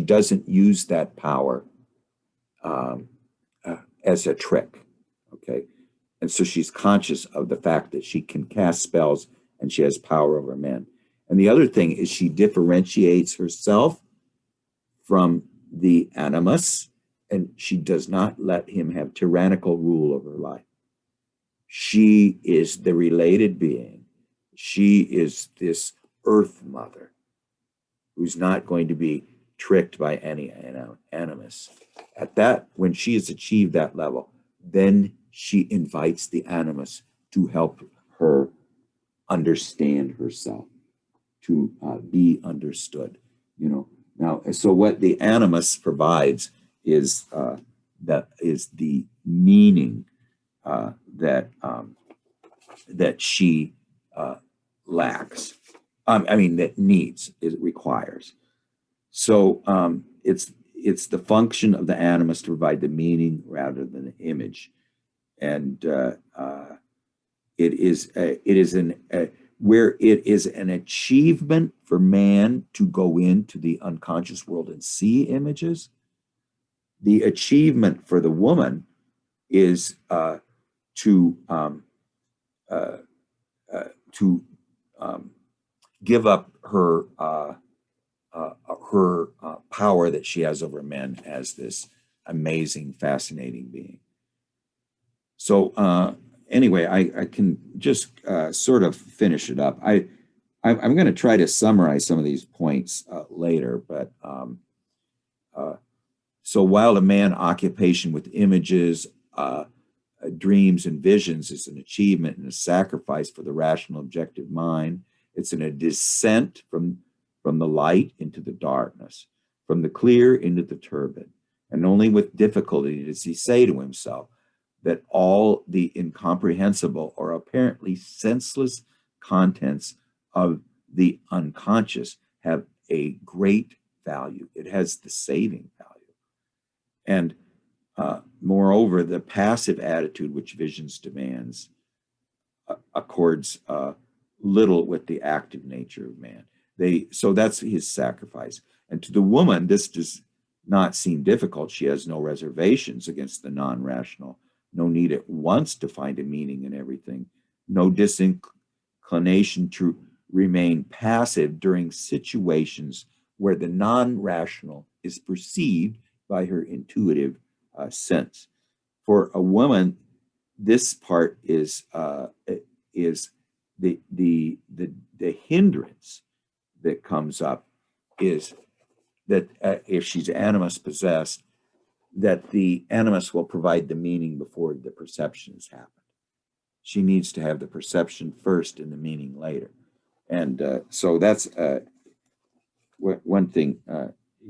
A: doesn't use that power as a trick. Okay, and so she's conscious of the fact that she can cast spells and she has power over men. And the other thing is she differentiates herself from the animus, and she does not let him have tyrannical rule over her life. She is the related being. She is this earth mother who's not going to be tricked by any animus. At that, when she has achieved that level, then she invites the animus to help her understand herself, to be understood, you know. Now, so what the animus provides is the meaning that she lacks. That needs, it requires. So it's the function of the animus to provide the meaning rather than the image, and it is where it is an achievement for man to go into the unconscious world and see images. The achievement for the woman is to give up her power that she has over men as this amazing, fascinating being. So anyway, I can just sort of finish it up. I'm going to try to summarize some of these points later, but so while a man occupation with images, dreams, and visions is an achievement and a sacrifice for the rational objective mind, it's a descent from the light into the darkness, from the clear into the turbid. And only with difficulty does he say to himself that all the incomprehensible or apparently senseless contents of the unconscious have a great value. It has the saving value. And moreover, the passive attitude which visions demands accords little with the active nature of man. So that's his sacrifice. And to the woman, this does not seem difficult. She has no reservations against the non-rational, no need at once to find a meaning in everything, no disinclination to remain passive during situations where the non-rational is perceived by her intuitive sense. For a woman, this part is the hindrance that comes up is that if she's animus possessed, that the animus will provide the meaning before the perception has happened. She needs to have the perception first and the meaning later. And so that's one thing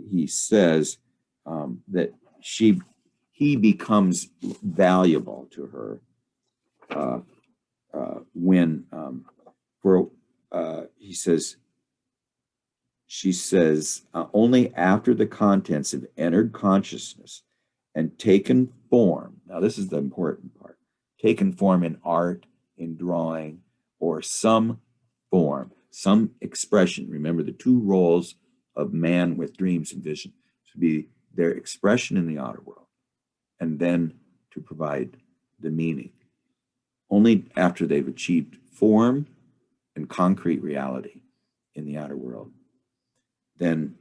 A: he says that he becomes valuable to her when he says, she says, only after the contents have entered consciousness and taken form. Now, this is the important part. Taken form in art, in drawing, or some form, some expression. Remember the two roles of man with dreams and vision to be their expression in the outer world, and then to provide the meaning. Only after they've achieved form and concrete reality in the outer world, then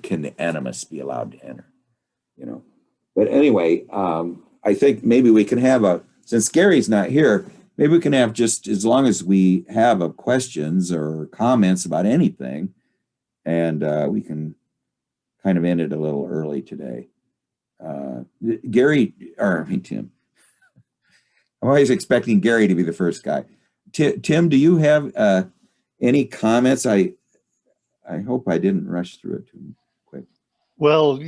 A: can the animus be allowed to enter. But anyway, I think maybe we can have since Gary's not here, maybe we can have, just as long as we have questions or comments about anything, and we can kind of end it a little early today. Tim. I'm always expecting Gary to be the first guy. Tim, do you have any comments? I hope I didn't rush through it too quick.
C: Well,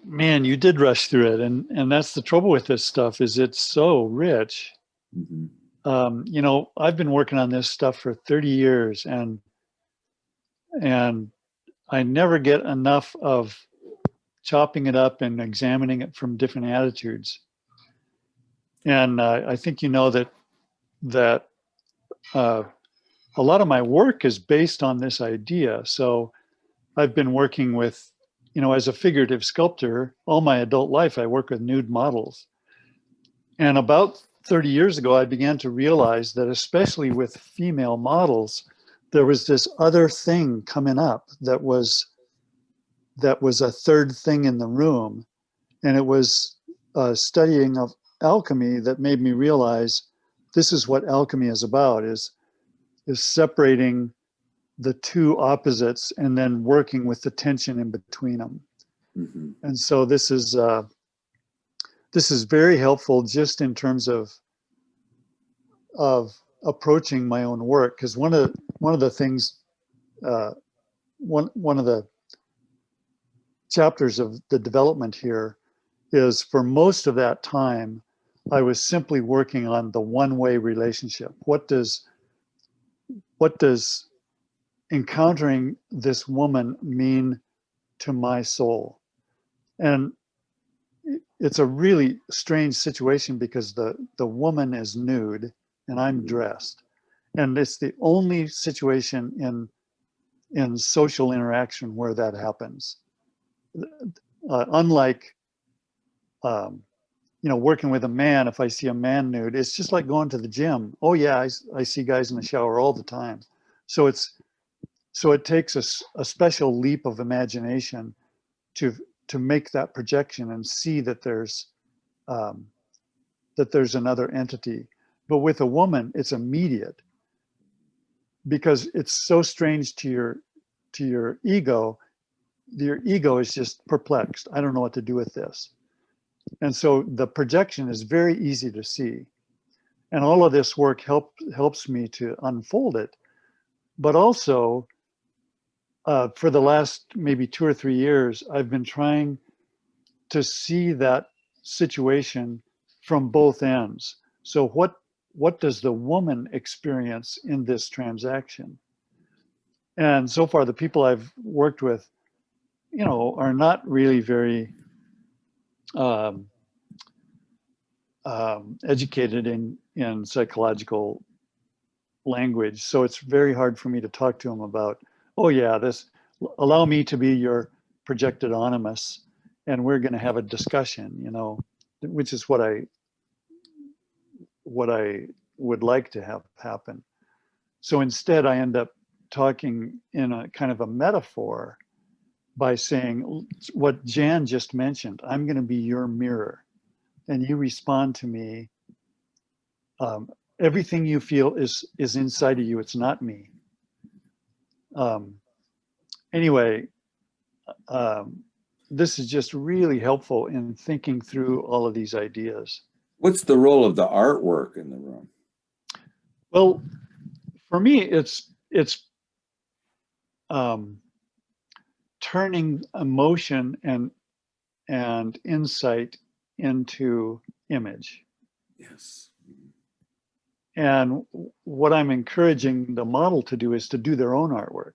C: man, you did rush through it, and that's the trouble with this stuff, is it's so rich.
A: Mm-hmm.
C: I've been working on this stuff for 30 years, and I never get enough of chopping it up and examining it from different attitudes. And I think that a lot of my work is based on this idea. So I've been working with, as a figurative sculptor, all my adult life, I work with nude models. And about 30 years ago, I began to realize that, especially with female models, there was this other thing coming up that was a third thing in the room. And it was studying of alchemy that made me realize this is what alchemy is about, is separating the two opposites and then working with the tension in between them.
A: Mm-hmm.
C: And so this is very helpful just in terms of approaching my own work, because one of the things, one of the chapters of the development here is, for most of that time, I was simply working on the one-way relationship. What does encountering this woman mean to my soul? And it's a really strange situation, because the woman is nude and I'm dressed. And it's the only situation in social interaction where that happens. Unlike, working with a man, if I see a man nude, it's just like going to the gym. Oh yeah, I see guys in the shower all the time. So it takes a special leap of imagination to make that projection and see that there's another entity. But with a woman, it's immediate, because it's so strange to your ego. Your ego is just perplexed. I don't know what to do with this. And so the projection is very easy to see. And all of this work helps me to unfold it. But also, for the last maybe 2 or 3 years, I've been trying to see that situation from both ends. So what does the woman experience in this transaction? And so far, the people I've worked with, are not really very educated in psychological language. So it's very hard for me to talk to them about, oh yeah, allow me to be your projected animus, and we're going to have a discussion, which is what I would like to have happen. So instead, I end up talking in a kind of a metaphor by saying what Jan just mentioned: I'm going to be your mirror, and you respond to me. Everything you feel is inside of you. It's not me. Anyway, this is just really helpful in thinking through all of these ideas.
A: What's the role of the artwork in the room?
C: Well, for me, it's turning emotion and insight into image.
A: Yes.
C: And what I'm encouraging the model to do is to do their own artwork.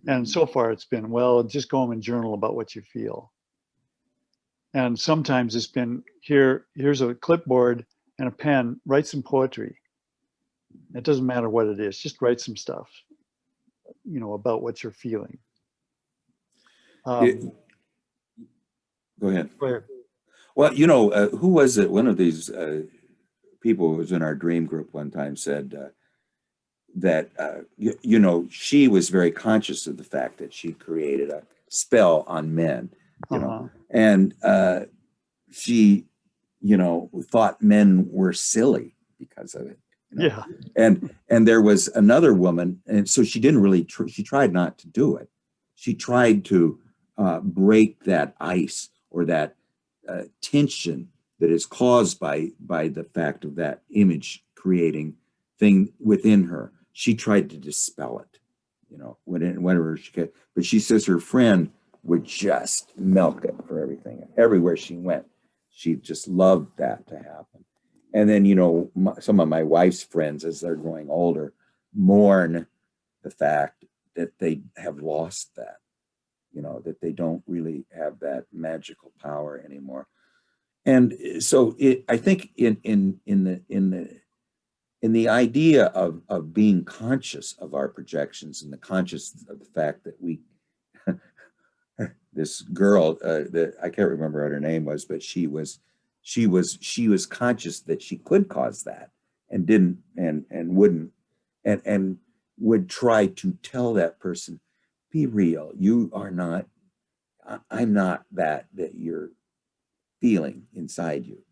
C: And so far it's been, well, just go home and journal about what you feel. And sometimes it's been, here's a clipboard and a pen, write some poetry. It doesn't matter what it is, just write some stuff, about what you're feeling.
A: Go ahead.
C: Go ahead.
A: Well, who was it? One of these people who was in our dream group one time said that, she was very conscious of the fact that she created a spell on men, and she, thought men were silly because of it.
C: Yeah.
A: And there was another woman, and so she didn't really, she tried not to do it. She tried to break that ice or that tension that is caused by the fact of that image creating thing within her. She tried to dispel it, whenever she could. But she says her friend would just milk it for everything. Everywhere she went, she just loved that to happen. And then, some of my wife's friends, as they're growing older, mourn the fact that they have lost that, that they don't really have that magical power anymore. And so I think in the idea of being conscious of our projections and the conscious of the fact that we, this girl, that I can't remember what her name was, but she was conscious that she could cause that and didn't and wouldn't and would try to tell that person, be real. You are not, I'm not that you're feeling inside you.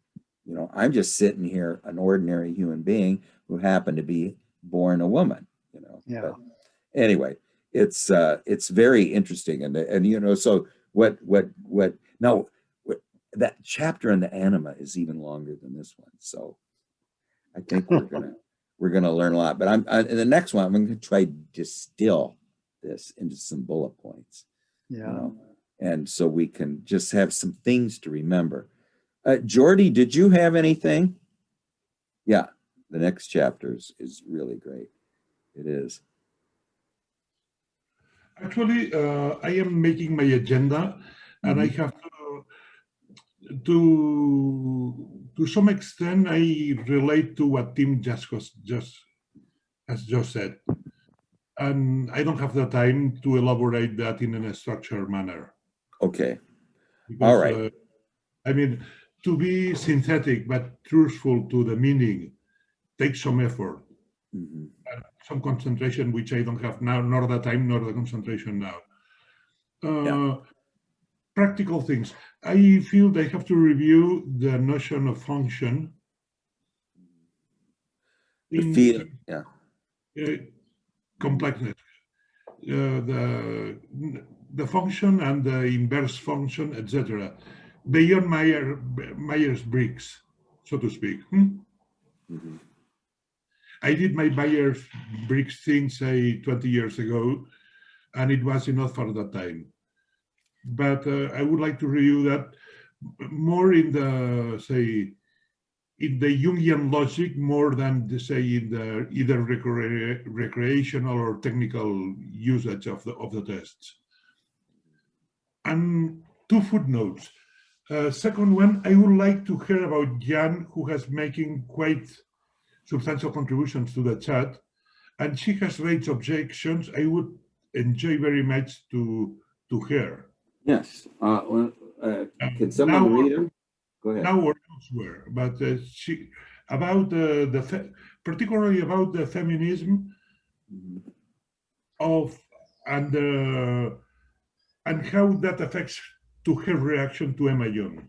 A: I'm just sitting here, an ordinary human being who happened to be born a woman,
C: Yeah.
A: But anyway, it's very interesting. And so what now, that chapter on the anima is even longer than this one. So I think we're gonna learn a lot. But in the next one, I'm going to try to distill this into some bullet points.
C: Yeah.
A: And so we can just have some things to remember. Jordy, did you have anything? Yeah, the next chapter is really great. It is.
B: Actually, I am making my agenda, and I have to some extent, I relate to what Tim has just said, and I don't have the time to elaborate that in a structured manner.
A: Okay.
B: Because,
A: all right.
B: I mean, to be synthetic but truthful to the meaning takes some effort, and some concentration, which I don't have now, nor the time, nor the concentration now. Practical things. I feel they have to review the notion of function. Complexness. The function and the inverse function, etc. Beyond Myers-Briggs, so to speak. I did my Myers-Briggs thing, say, 20 years ago, and it was enough for that time. But I would like to review that more in the, say, in the Jungian logic, more than, say, in the either recreational or technical usage of the tests. And 2 footnotes. Second one, I would like to hear about Jan, who has making quite substantial contributions to the chat, and she has raised objections. I would enjoy very much to hear.
A: Yes. Can someone read them? Go ahead.
B: Now or elsewhere, but she about particularly about the feminism of and how that affects to her reaction to Emma Jung.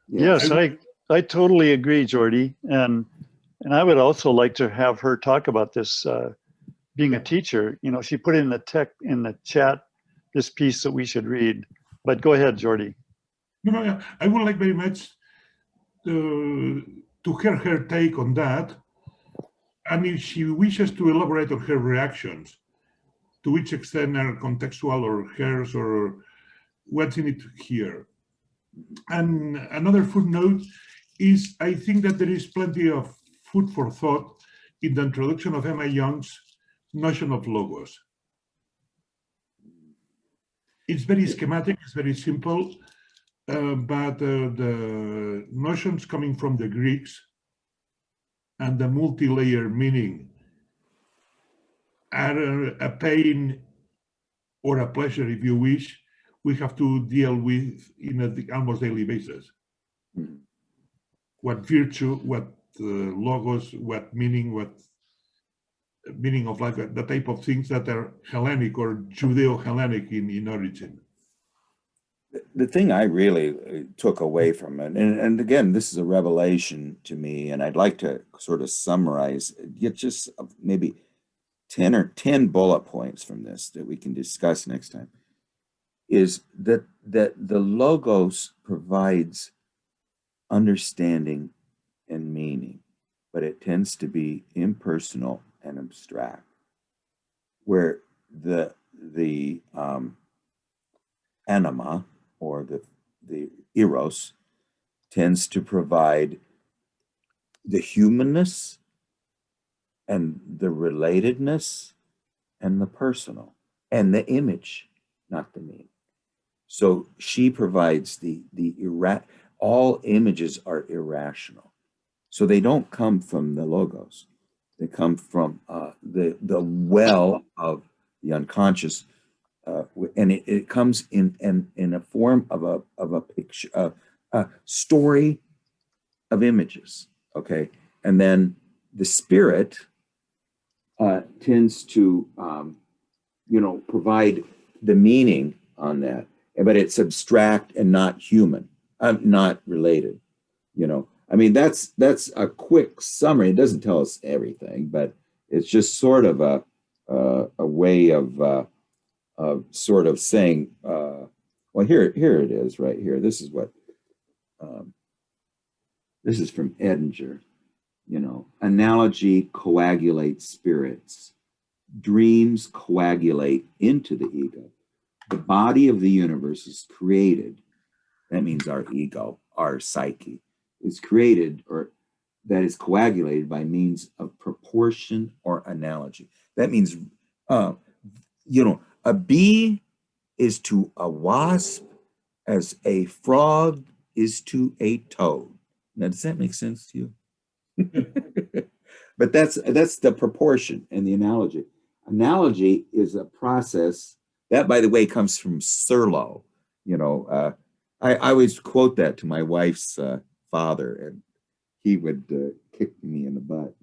C: Yes, I totally agree, Jordy, and I would also like to have her talk about this. Being a teacher, she put in the chat this piece that we should read. But go ahead, Jordy.
B: No, I would like very much to hear her take on that, and if she wishes to elaborate on her reactions. to which extent are contextual or hers, or what's in it here. And another footnote is, I think that there is plenty of food for thought in the introduction of Emma Young's notion of logos. It's very schematic, it's very simple, but the notions coming from the Greeks and the multi-layer meaning are a pain or a pleasure, if you wish, we have to deal with in an almost daily basis.
A: Mhm.
B: What virtue, what logos, what meaning of life, the type of things that are Hellenic or Judeo-Hellenic in origin.
A: The thing I really took away from it, and again, this is a revelation to me, and I'd like to sort of summarize, get just maybe 10 bullet points from this that we can discuss next time, is that the logos provides understanding and meaning, but it tends to be impersonal and abstract, where the anima, or the eros, tends to provide the humanness and the relatedness and the personal and the image, not the meaning. So she provides all images are irrational. So they don't come from the logos. They come from the well of the unconscious, and it comes in a form of a picture, a story of images. Okay, and then the spirit tends to provide the meaning on that, but it's abstract and not human, not related. I mean, that's a quick summary. It doesn't tell us everything, but it's just sort of a way of sort of saying, well, here it is right here. This is what this is from Edinger. Analogy coagulates spirits. Dreams coagulate into the ego. The body of the universe is created. That means our ego, our psyche, is created, or that is coagulated by means of proportion or analogy. That means, a bee is to a wasp as a frog is to a toad. Now, does that make sense to you? But that's the proportion and the analogy. Analogy is a process that, by the way, comes from Serlo. I always quote that to my wife's father, and he would kick me in the butt.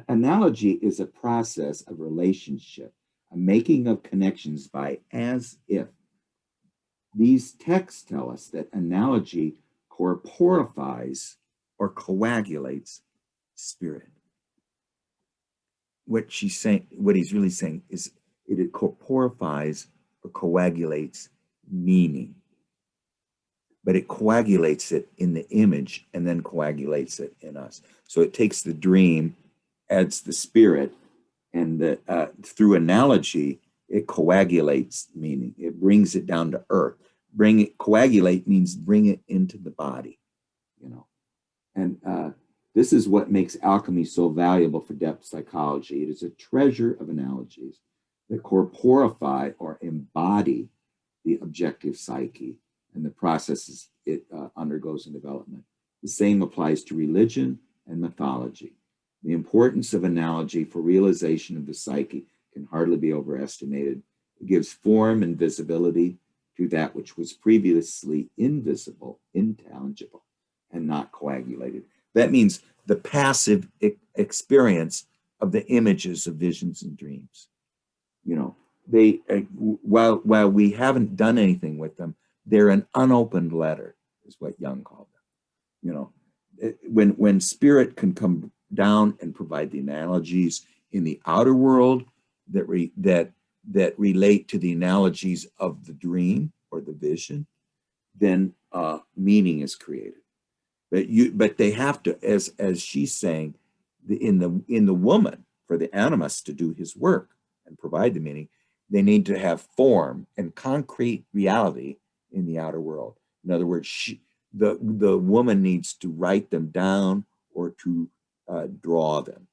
A: Analogy is a process of relationship, a making of connections by as if. These texts tell us that analogy corporifies or coagulates spirit. What he's really saying is it corporifies or coagulates meaning, but it coagulates it in the image and then coagulates it in us. So it takes the dream, adds the spirit, and through analogy, it coagulates meaning. It brings it down to earth. Coagulate means bring it into the body, And this is what makes alchemy so valuable for depth psychology. It is a treasure of analogies that corporify or embody the objective psyche and the processes it undergoes in development. The same applies to religion and mythology. The importance of analogy for realization of the psyche can hardly be overestimated. It gives form and visibility to that which was previously invisible, intangible, and not coagulated. That means the passive experience of the images of visions and dreams. They while we haven't done anything with them, they're an unopened letter, is what Jung called them. When spirit can come down and provide the analogies in the outer world that relate to the analogies of the dream or the vision, then meaning is created. But they have to, as she's saying, in the woman, for the animus to do his work, and provide the meaning, they need to have form and concrete reality in the outer world. In other words, the woman needs to write them down or to draw them.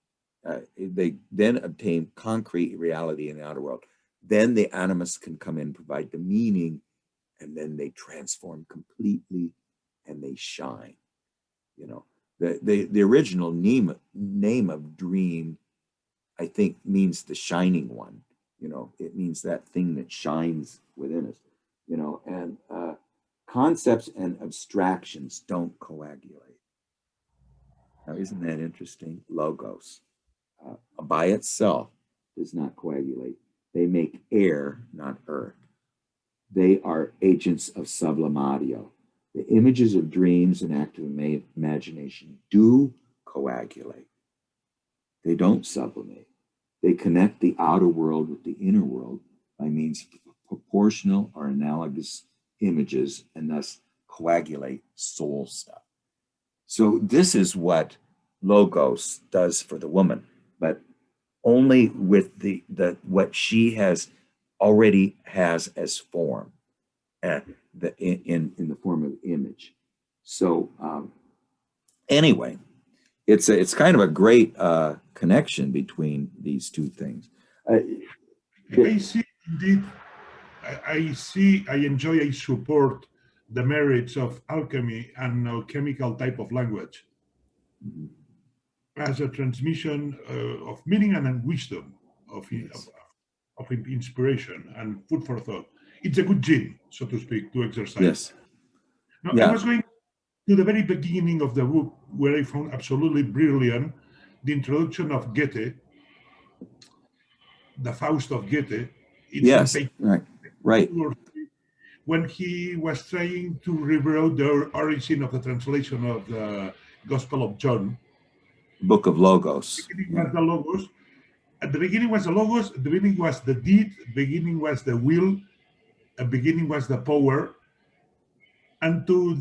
A: They then obtain concrete reality in the outer world. Then the animus can come in, provide the meaning, and then they transform completely and they shine. You know, the original name of dream, I think, means the shining one. You know, it means that thing that shines within us. You know, and concepts and abstractions don't coagulate. Now, isn't that interesting? Logos by itself does not coagulate. They make air, not earth. They are agents of sublimatio. The images of dreams and active imagination do coagulate. They don't sublimate. They connect the outer world with the inner world by means of proportional or analogous images and thus coagulate soul stuff. So this is what logos does for the woman, but only with the what she has already has as form, in the form of image. So anyway, it's kind of a great connection between these two things.
B: I see indeed. I enjoy, I support the merits of alchemy and alchemical type of language as a transmission of meaning and wisdom, of inspiration and food for thought. It's a good gym, so to speak, to exercise.
A: Yes.
B: Now,
A: Yeah.
B: I was going to the very beginning of the book, where I found absolutely brilliant the introduction of Goethe, the Faust of Goethe. It's
A: Yes.
B: on page
A: Right.
B: when he was trying to rewrite the origin of the translation of the Gospel of John.
A: Book of Logos.
B: Was the logos. At the beginning was the logos. At the beginning was the deed. Beginning was the will. At the beginning was the power. And to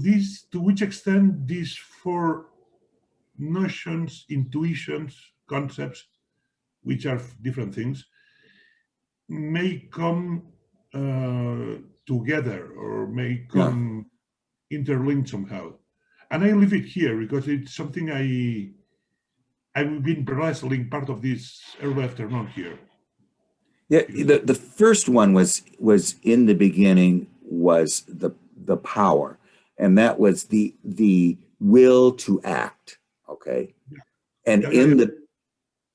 B: which extent these four notions, intuitions, concepts, which are different things, may come together or may come interlinked somehow. And I leave it here because it's something I've been wrestling part of this early afternoon here.
A: Yeah, the first one was in the beginning was the power, and that was the will to act. Okay, and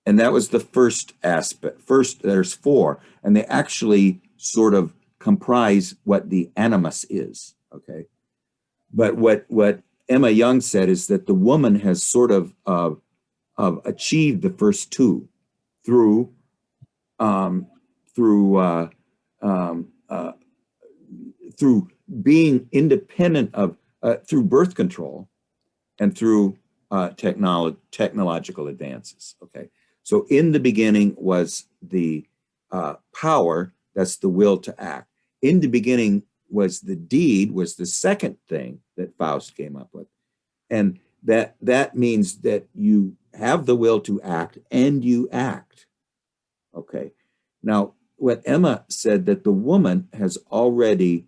A: and that was the first aspect. First, there's four, and they actually sort of comprise what the animus is. Okay, but what Emma Jung said is that the woman has sort of achieved the first two through being independent of through birth control and through technological advances. Okay, so in the beginning was the power, that's the will to act. In the beginning was the deed, was the second thing that Faust came up with, and that means that you have the will to act and you act. Okay. Now, what Emma said, that the woman has already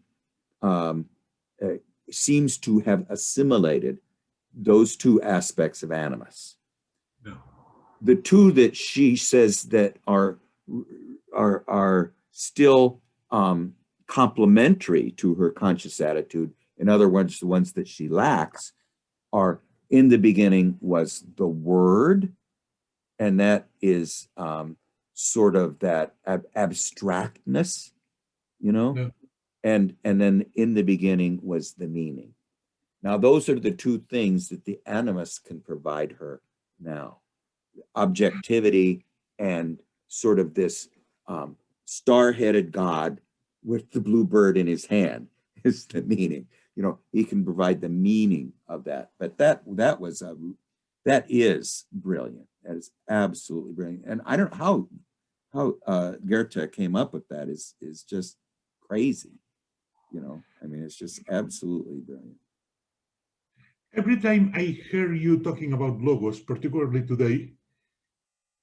A: seems to have assimilated those two aspects of animus.
B: No.
A: The two that she says that are still complementary to her conscious attitude, in other words, the ones that she lacks, are in the beginning was the word, and that is sort of that abstractness, you know,
B: No.
A: and then in the beginning was the meaning. Now, those are the two things that the animus can provide her now: objectivity and sort of this star-headed God with the blue bird in his hand is the meaning. You know, he can provide the meaning of that. But that is brilliant. That is absolutely brilliant. And I don't know how Goethe came up with that is just crazy. You know, I mean, it's just absolutely brilliant.
B: Every time I hear you talking about logos, particularly today,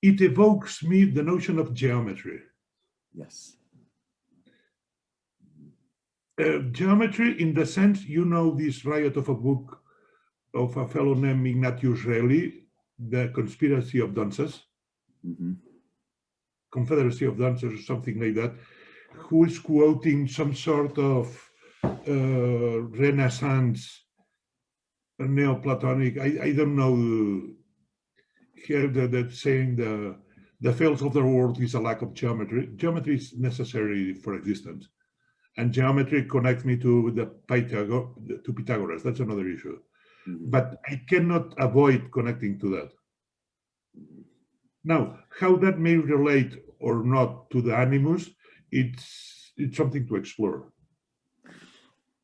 B: it evokes me the notion of geometry.
A: Yes.
B: Geometry, in the sense, you know, this riot of a book of a fellow named Ignatius Reilly, The Conspiracy of Dunces,
A: Hmm.
B: Confederacy of Dunces, or something like that, who is quoting some sort of Renaissance, Neoplatonic, I don't know, here that saying the fails of the world is a lack of geometry. Geometry is necessary for existence. And geometry connects me to Pythagoras. That's another issue.
A: Hmm.
B: But I cannot avoid connecting to that. Now, how that may relate or not to the animus, it's something to explore.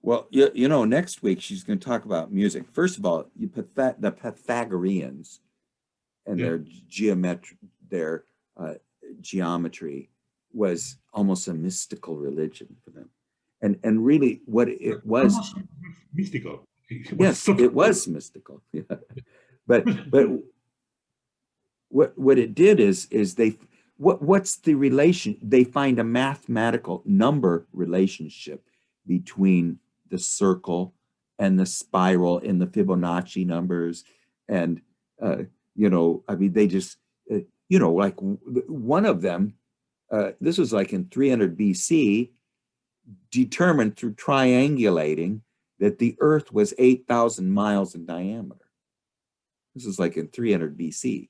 A: Well, you know, next week she's going to talk about music. First of all, the Pythagoreans and
B: Yeah.
A: their geometry was almost a mystical religion for them, and really what it was.
B: Almost mystical.
A: Yes, it was mystical. Yeah. But what it did is what's the relation? They find a mathematical number relationship between the circle and the spiral in the Fibonacci numbers, and you know, I mean, they just you know, like one of them, this was like in 300 BC, determined through triangulating that the Earth was 8,000 miles in diameter. This is like in 300 BC.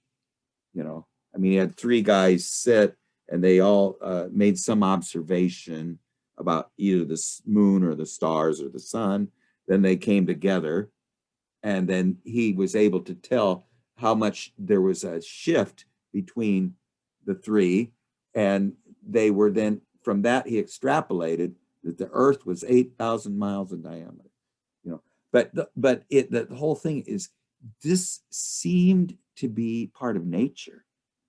A: You know, I mean, he had three guys sit and they all made some observation about either the moon or the stars or the sun. Then they came together, and then he was able to tell how much there was a shift between the three. And they were then, from that, he extrapolated that the Earth was 8,000 miles in diameter. You know, but the whole thing is, this seemed to be part of nature.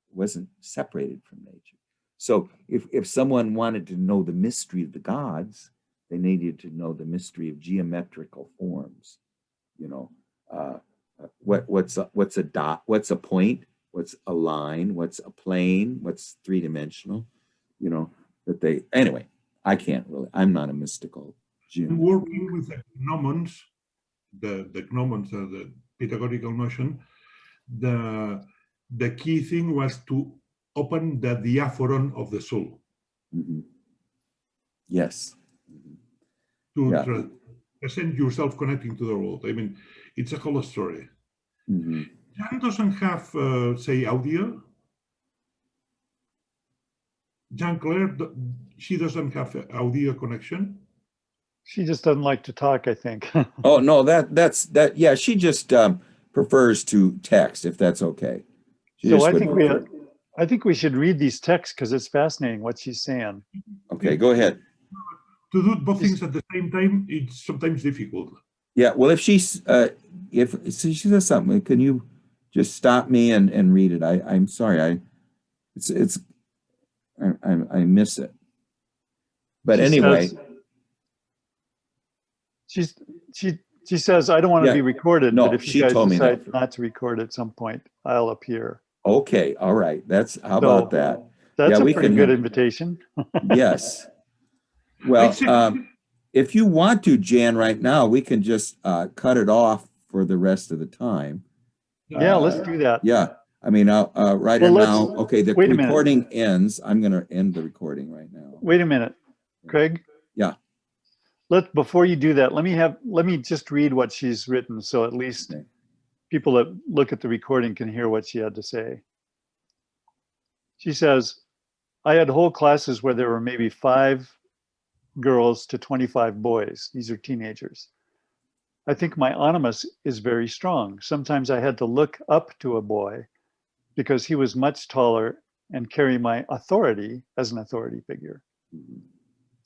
A: It wasn't separated from nature. So if someone wanted to know the mystery of the gods, they needed to know the mystery of geometrical forms. You know, what's a dot? What's a point? What's a line? What's a plane? What's three-dimensional? You know, that they anyway. I can't really. I'm not a mystical geometrician.
B: Working with the gnomons, the Pythagorean notion, the key thing was to open the diaphoron of the soul.
A: Mm-hmm. Yes.
B: To present yourself connecting to the world. I mean, it's a whole story.
A: Mm-hmm.
B: Jung doesn't have, say, audio. Jean Claire, she doesn't have audio connection.
C: She just doesn't like to talk, I think.
A: Oh no, that's. Yeah, she just prefers to text, if that's okay.
C: So I think we should read these texts because it's fascinating what she's saying.
A: Okay, go ahead.
B: To do both things at the same time, it's sometimes difficult.
A: Yeah, well, if she says something, can you just stop me and read it? I'm sorry, I miss it. But anyway,
C: she says, I don't want to be recorded,
A: no,
C: but if you guys decide not to record at some point, I'll appear.
A: Okay, all right. How about that?
C: That's a pretty good invitation.
A: Yes. Well, if you want to, Jan, right now, we can just cut it off for the rest of the time.
C: Yeah, let's do that.
A: Yeah. I mean, now, okay, the recording ends. I'm going to end the recording right now.
C: Wait a minute, Craig.
A: Yeah.
C: Before you do that, let me just read what she's written, so at least people that look at the recording can hear what she had to say. She says, I had whole classes where there were maybe 5 girls to 25 boys. These are teenagers. I think my animus is very strong. Sometimes I had to look up to a boy because he was much taller and carry my authority as an authority figure.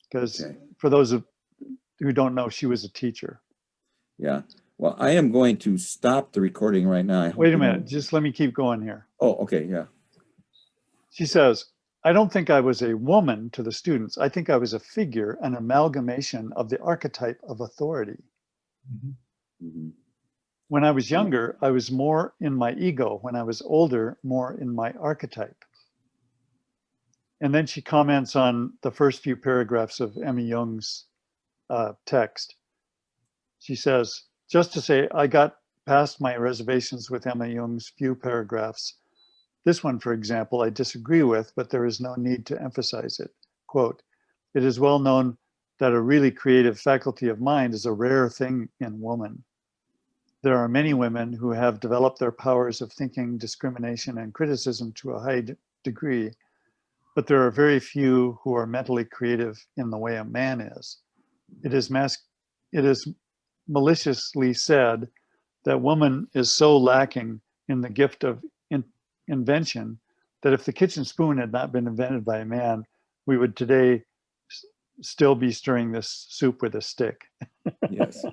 C: Because for those who don't know, she was a teacher.
A: Yeah. Well, I am going to stop the recording right now.
C: Wait a minute. Just let me keep going here.
A: Oh, okay. Yeah.
C: She says, I don't think I was a woman to the students. I think I was a figure, an amalgamation of the archetype of authority.
B: Mm-hmm.
A: Mm-hmm.
C: When I was younger, I was more in my ego. When I was older, more in my archetype. And then she comments on the first few paragraphs of Emma Jung's text. She says, just to say, I got past my reservations with Emma Jung's few paragraphs. This one, for example, I disagree with, but there is no need to emphasize it. Quote, it is well known that a really creative faculty of mind is a rare thing in woman. There are many women who have developed their powers of thinking, discrimination, and criticism to a high degree, but there are very few who are mentally creative in the way a man is. It is maliciously said that woman is so lacking in the gift of invention that if the kitchen spoon had not been invented by a man, we would today still be stirring this soup with a stick.
A: Yes.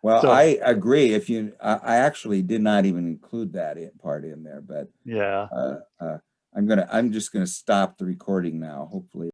A: Well,
C: So,
A: I agree. If you, I actually did not even include that part in there, but
C: yeah.
A: I'm just gonna stop the recording now. Hopefully.